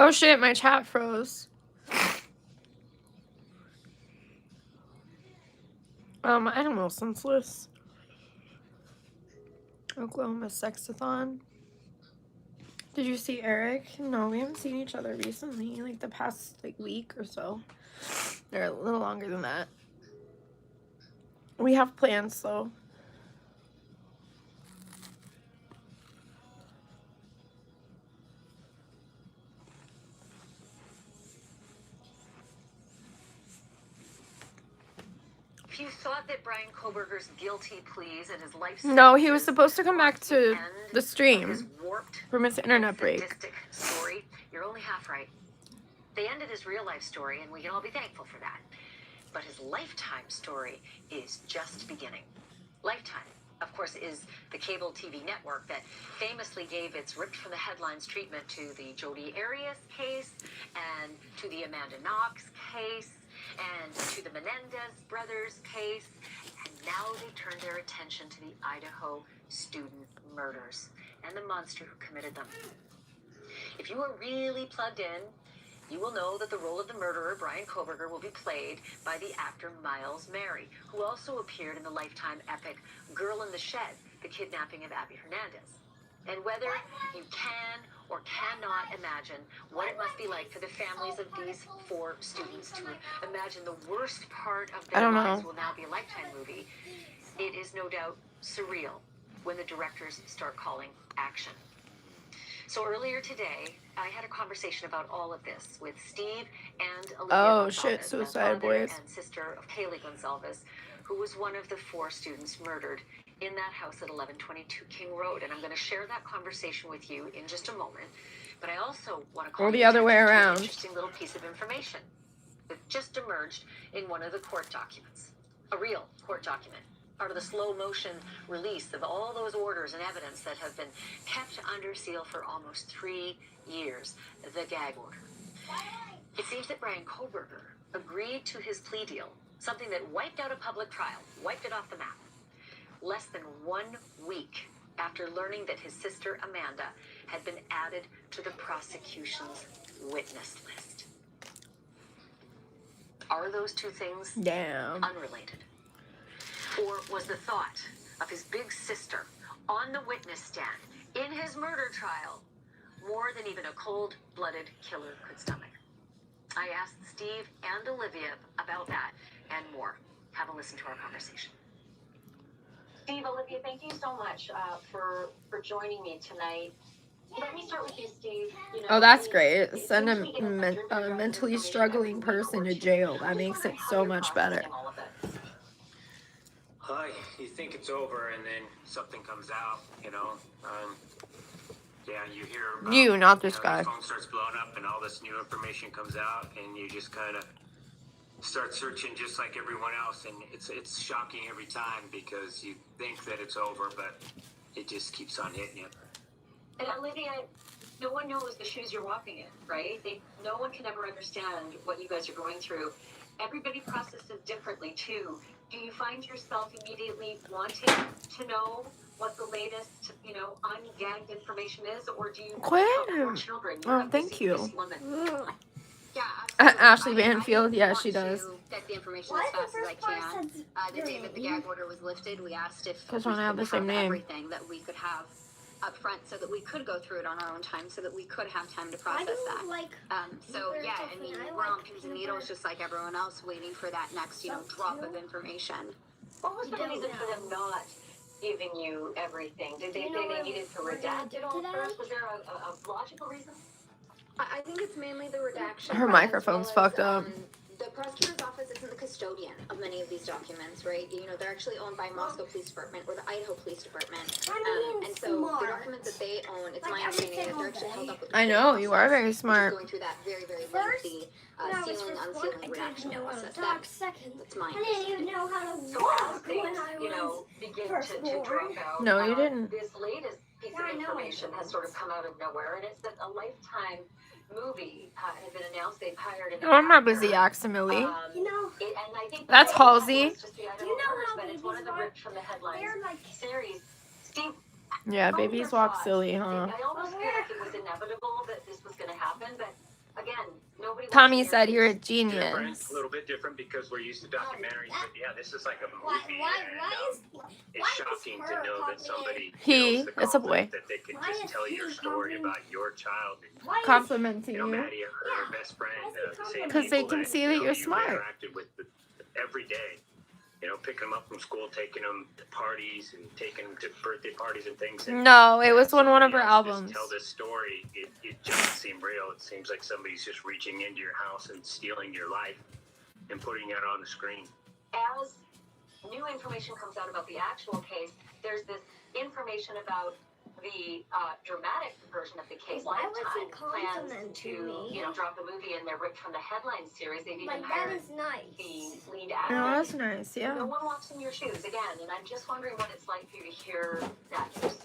Oh shit, my chat froze. I don't know, senseless. Oklahoma Sexathon. Did you see Eric? No, we haven't seen each other recently, like the past week or so. Or a little longer than that. We have plans though. If you thought that Brian Koberger's guilty pleas and his life No, he was supposed to come back to the stream from his internet break. sadistic story, you're only half right. They ended his real life story, and we can all be thankful for that. But his lifetime story is just beginning. Lifetime, of course, is the cable TV network that famously gave its ripped from the headlines treatment to the Jodi Arias case, and to the Amanda Knox case, and to the Menendez brothers case, and now they turn their attention to the Idaho student murders and the monster who committed them. If you are really plugged in, you will know that the role of the murderer, Brian Koberger, will be played by the actor Miles Mary, who also appeared in the Lifetime epic Girl in the Shed, the kidnapping of Abby Hernandez. And whether you can or cannot imagine what it must be like for the families of these 4 students to imagine the worst part of their lives will now be a Lifetime movie, it is no doubt surreal when the directors start calling action. So earlier today, I had a conversation about all of this with Steve and Olivia Gonzalez, shit, Suicide the Boys. and sister of Kaylee Gonzalez, who was one of the 4 students murdered in that house at 1122 King Road. And I'm going to share that conversation with you in just a moment. But I also want to call Or the your other way attention to an around. interesting little piece of information that just emerged in one of the court documents. A real court document. Part of the slow motion release of all those orders and evidence that have been kept under seal for almost 3 years, the gag order. It seems that Brian Koberger agreed to his plea deal, something that wiped out a public trial, wiped it off the map, less than 1 week after learning that his sister Amanda had been added to the prosecution's witness list. Are those 2 things unrelated? Or was the thought of his big sister on the witness stand in his murder trial more than even a cold-blooded killer could stomach? I asked Steve and Olivia about that and more. Have a listen to our conversation. Steve, Olivia, thank you so much for joining me tonight. Let me start with you, Steve. You know, Oh, that's great. Send a mentally struggling person to jail. That makes it so much better. You think it's over, and then something comes out, you know. Yeah, you hear about, You, not this guy. your phone starts blowing up, and all this new information comes out, and you just kind of start searching just like everyone else, and it's shocking every time because you think that it's over, but it just keeps on hitting you. And Olivia, no one knows the shoes you're walking in, right? No one can ever understand what you guys are going through. Everybody processes differently too. Do you find yourself immediately wanting to know what the latest, ungagged information is, or do you have 4 children? Oh, thank you. Yeah, Ashley Banfield, yeah, she does. Get the information as fast as I can. The day that the gag order was lifted, we asked if we Because I have the same name. everything that we could have up front so that we could go through it on our own time, so that we could have time to process that. We're on pins and needles just like everyone else, waiting for that next, drop of information. What was the reason for them not giving you everything? Did they say they needed to redact it all first? Was there a logical reason? I think it's mainly the redaction. Her microphone's fucked up. The prosecutor's office isn't the custodian of many of these documents, right? They're actually owned by Moscow Police Department or the Idaho Police Department. And so the documents that they own, it's my understanding that they're actually held up with the I know, you are very smart. going through that very, very lengthy sealing, unsealing redaction process. That's my I didn't even know how to so walk when I was begin to drop out. No, you didn't. This latest piece of information has sort of come out of nowhere, and it's that a Lifetime movie has been announced. They've hired an Oh, I'm not busy asking Millie. and I think That's Halsey. It's one of the ripped from the headlines series. Steve, Yeah, babies walk silly, huh? I almost feel like it was inevitable that this was going to happen, but again, nobody. Tommy said you're a Different, genius. a little bit different because we're used to documentaries, but yeah, this is like a movie. It's shocking to know that somebody It's a boy. that they can just tell your story about your child. Complimenting you. Maddie, her best friend, the same Because they people can see that you're you smart. interacted with every day. Picking them up from school, taking them to parties, and taking them to birthday parties and things. And No, it was on one of her just albums. tell this story. It doesn't seem real. It seems like somebody's just reaching into your house and stealing your life and putting it on the screen. As new information comes out about the actual case, there's this information about the dramatic version of the case. Why was he plans complimenting to, me? drop the movie, and they're ripped from the headline series. They've even Like, that hired is nice. the lead actor. Oh, that's nice, yeah. No one walks in your shoes again, and I'm just wondering what it's like for you to hear that news.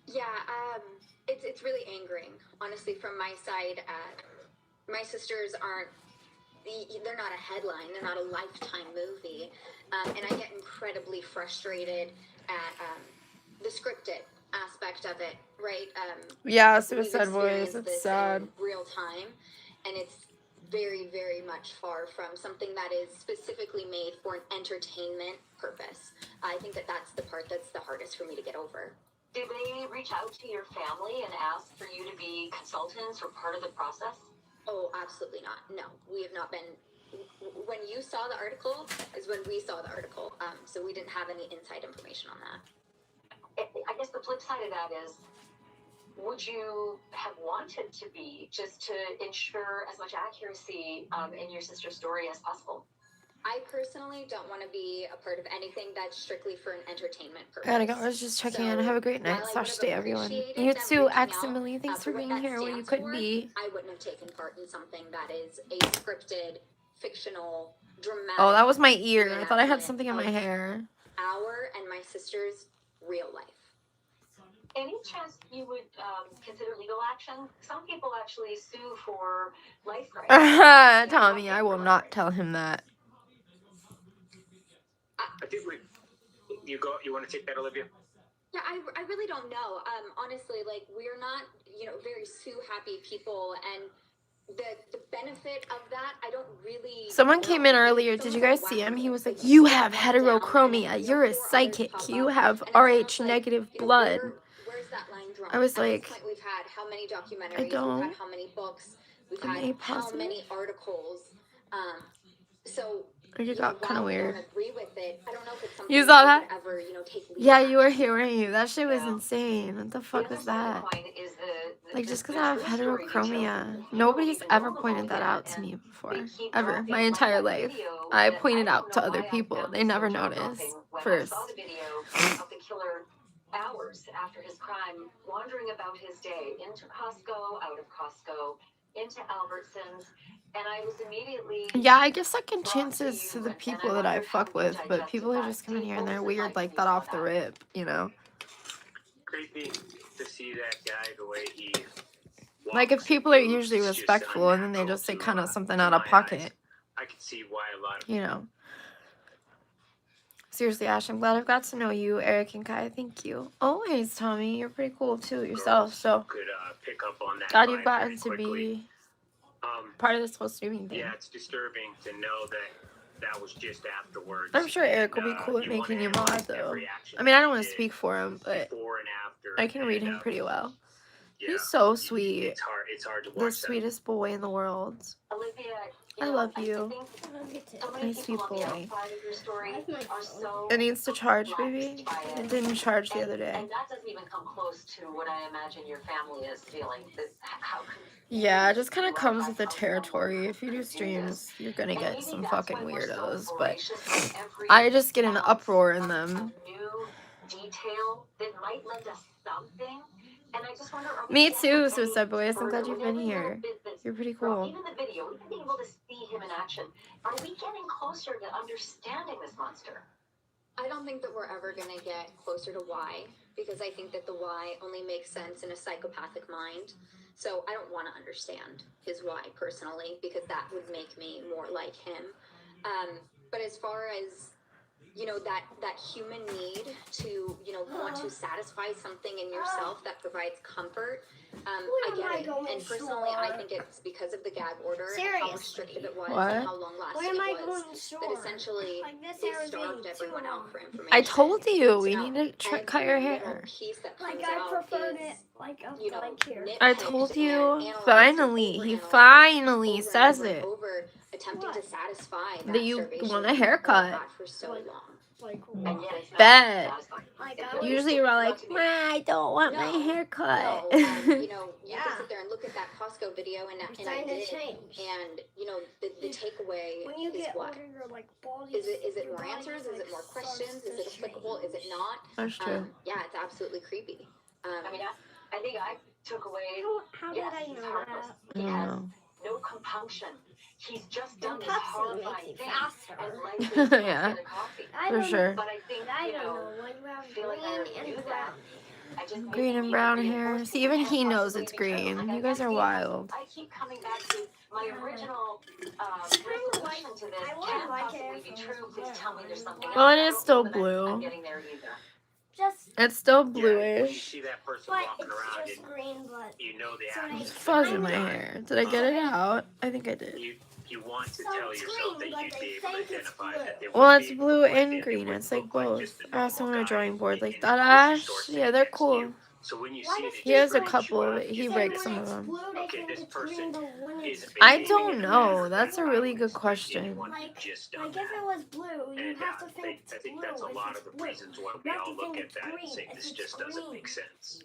Yeah, it's really angering, honestly, from my side. My sisters they're not a headline, they're not a Lifetime movie, and I get incredibly frustrated at the scripted aspect of it, right? Yeah, we've Suicide Boys. experienced It's this sad. in real time, and it's very, very much far from something that is specifically made for an entertainment purpose. I think that's the part that's the hardest for me to get over. Did they reach out to your family and ask for you to be consultants or part of the process? Oh, absolutely not. No, we have not been. When you saw the article is when we saw the article, so we didn't have any inside information on that. I guess the flip side of that is, would you have wanted to be, just to ensure as much accuracy in your sister's story as possible? I personally don't want to be a part of anything that's strictly for an entertainment purpose. I gotta go. I was just checking in. Have a great night. / day, everyone. You too, Axel. Thanks for being here where you could be. I wouldn't have taken part in something that is a scripted, fictional, dramatic. Oh, that was my ear. I thought I had something in my hair. Our and my sister's real life. Any chance you would consider legal action? Some people actually sue for life rights. Tommy, I will not tell him that. I think you want to take that, Olivia? Yeah, I really don't know. Honestly, we're not, very sue happy people, and the benefit of that, I don't really. Someone came in earlier. Did you guys see him? He was like, "You have heterochromia. You're a psychic. You have Rh negative blood." Where's that line drawn? I was like, we've had how many documentaries? I don't. We've had how many books? We've I'm had A how positive. many articles? So. It got kind of weird. Agree with it. I don't know if it's something You saw that? ever, take lead Yeah, on. you were here, weren't you? That shit was insane. What the fuck was that? Like, just because I have heterochromia. Nobody's ever pointed that out to me before. Ever. My entire life. I pointed out to other people. They never noticed first. I saw the video of the killer hours after his crime, wandering about his day into Costco, out of Costco, into Albertsons, and I was immediately... Yeah, I give second chances to the people that I fuck with, but people who just come in here and they're weird like that off the rip, you know? Creepy to see that guy the way he walks. Like, if people are usually respectful and then they just say kind of something out of pocket, I can see why a lot of you know? Seriously, Ash, I'm glad I've got to know you, Eric and Kai. Thank you. Always, Tommy. You're pretty cool, too, yourself, so... could pick up on that. Glad you've vibe gotten very to quickly. be part of this whole streaming thing. Yeah, it's disturbing to know that was just afterwards. I'm sure Eric will be cool at making you mod, though. I mean, I don't want to speak for him, but I can read him pretty well. He's so sweet. It's hard to watch The sweetest boy in the world. Olivia, I love you. My sweet boy. It needs to charge, baby. It didn't charge the other day. And that doesn't even come close to what I imagine your family is feeling. Yeah, it just kind of comes with the territory. If you do streams, you're gonna get some fucking weirdos, but I just get an uproar in them. New detail that might lend us something. And I just wonder, Me too, Suicide Boys. I'm glad you've been here. You're pretty cool. even the video, even being able to see him in action, are we getting closer to understanding this monster? I don't think that we're ever going to get closer to why, because I think that the why only makes sense in a psychopathic mind. So I don't want to understand his why personally, because that would make me more like him. But as far as, you know, that human need to, you know, want to satisfy something in yourself that provides comfort, I get it. And personally, I think it's because of the gag order and how restrictive it was and how long lasting it was, that essentially it starved everyone out for information. I told you, we need to cut your hair. I preferred it like here. I told you, finally, he finally says it. Attempting to satisfy That you want a haircut. for so long. Bet. Usually you're all like, I don't want my haircut. You know, you can sit there and look at that Costco video and I did. And, you know, the takeaway is what? Is it more answers? Is it more questions? Is it applicable? Is it not? That's true. Yeah, it's absolutely creepy. I mean, I think I took away, How yes, did I he's know heartless. that? He has no compunction. He's just done this horrifying thing and likely to Yeah, get a coffee. for sure. But I think, you know, feeling I already knew that. I just Green and brown hair. See, even he knows it's green. You guys are wild. I keep coming back to my original resolution to this. Can't possibly be true. Please tell me there's something else. Well, it is still I'm blue. getting there either. It's still You bluish. see that person But walking around it's and just green, but you know the so action. There's fuzz in my hair. Did I get it out? I think I did. You want to tell yourself that you'd be able to identify that there Well, would it's be blue like and it green. would It's like look like both. just a I also normal want a guy drawing board in like the that. grocery Ash, store sitting yeah, they're next to cool. you. So when you see it, He has a just couple. brings you He out. breaks some of them. Okay, this person is I behaving don't in a know. manner That's a that really good violates question. anyone who just done like if it was blue, you And have to think I think blue. that's a if lot it's of the blue. reasons why we You have all to look think at that and green say if this it's just doesn't green. make sense.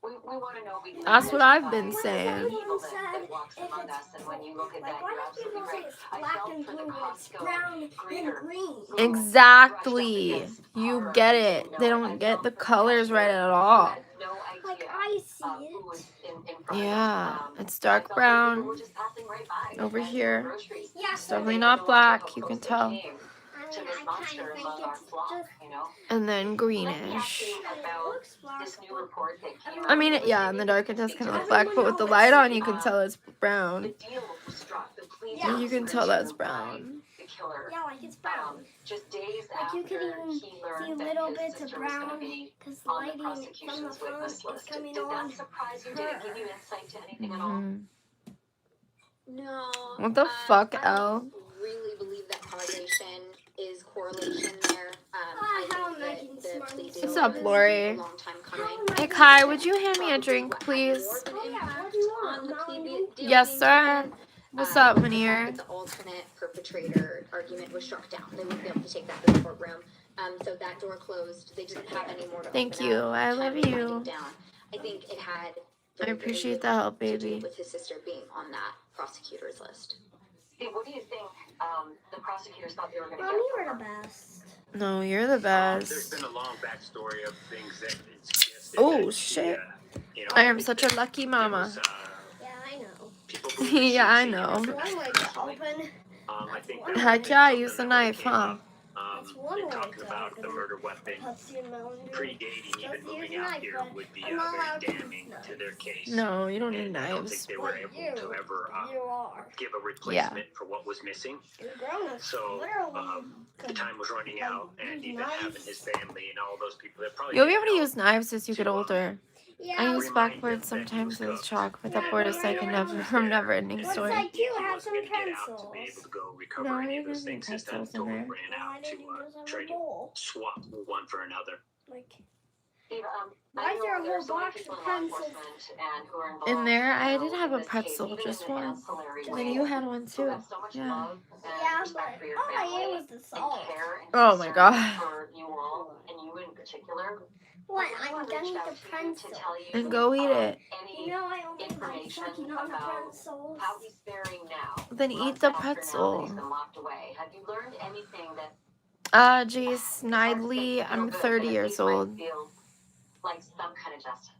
We want to know because That's what I've been there's saying. evil that walks among us, and when you look at that, Why you're do absolutely people say right. it's I black felt and for the blue, but it's Costco brown and greeter. green? Exactly. You get it. They don't get the colors right at all. No Like idea I see who was it. in front Yeah, of them. it's dark People brown were just passing right by over as they were here. groceries. It's definitely not black. You can tell. To this monster among our flock, you know? And then Let me greenish. ask you about this new report that came I mean, yeah, in the dark it does kind of look black, but with the light on, you can tell it's brown. The deal was struck. The police And you can tell that's officer brown. the killer. Yeah, like it's brown. Just days Like you after could even he see learned that little his bits of sister was going brown to be because on the lighting from the prosecution's front witness is list. coming Did on. that surprise you? Did it give you insight to anything at all? Mhm. No. What the fuck, I Elle? don't really believe that causation is correlation there. I think that the plea deal What's up, was Lori? a long time coming. Hey, Kai, would you hand me a drink, please? On the plea deal Yes, being sir. taken, What's up, the fact Manir? that the alternate perpetrator argument was struck down. They wouldn't be able to take that to the courtroom. So that door closed. They didn't have any more to Thank open you. up. I Time love to wind you. it down. I think it had I very appreciate little the help, to do baby. with his sister being on that prosecutor's list. Steve, what do you think the prosecutors thought they were going to Mom, get? you were the best. No, you're the There's best. been a long backstory of things that suggested Oh, that shit. you know, I am such a lucky mama. was, Yeah, I know. people believe Yeah, I she know. That's one way to open. I think That's that one Heck way. yeah, I used a knife, huh? That's one and way talking to about open the murder weapon Pepsi Mountain Dew. predating even Just moving use a out knife, here but would be I'm not very allowed to use damning to their case. No, you don't need And I don't think knives. they were But able to ever you are. give a replacement for what was missing. You're grown-ups. So Literally, the time was running out, and even having his family and all those people that probably You'll be didn't able to know use knives as you get older. Yeah. I use remind him backboard that he sometimes was as cooked. chalk, but that Yeah, board is but like a I never from never ending What's story. like you He have wasn't some gonna get out to be able pencils. to go recover No, any I of those didn't things. have His time pencils in totally there. ran Why out did to you just have try a to bowl? swap one for another. Like, Steve, why is there a there's whole so many box people of in law pencils? enforcement and who are involved In there, I did have in a this case, pretzel, even just in an one. ancillary Then way, you had one who too. have so much Yeah. love and Yeah, respect but for your all I family ate was the and salt. care and Oh my concern god. for you all and you in particular. What? Everyone I'm done reached with out the to you to pencil. tell you And go eat it. any You know I only like information sucking on the about pencils. how he's faring now. Then eat months the after now that pretzel. he's been locked away. Have you learned anything that Geez, it's hard to say Snidely, to feel I'm good, 30 but at years least might old. feel like some kind of justice?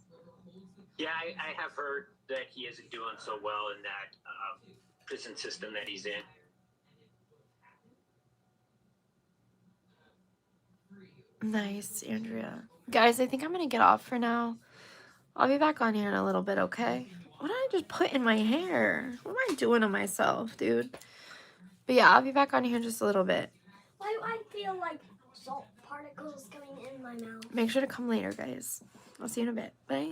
Yeah, I have heard that he isn't doing so well in that prison system that he's in. Nice, Andrea. Guys, I think I'm gonna get off for now. I'll be back on here in a little bit, okay? What did I just put in my hair? What am I doing to myself, dude? But yeah, I'll be back on here in just a little bit. Why do I feel like salt particles coming in my mouth? Make sure to come later, guys. I'll see you in a bit. Bye.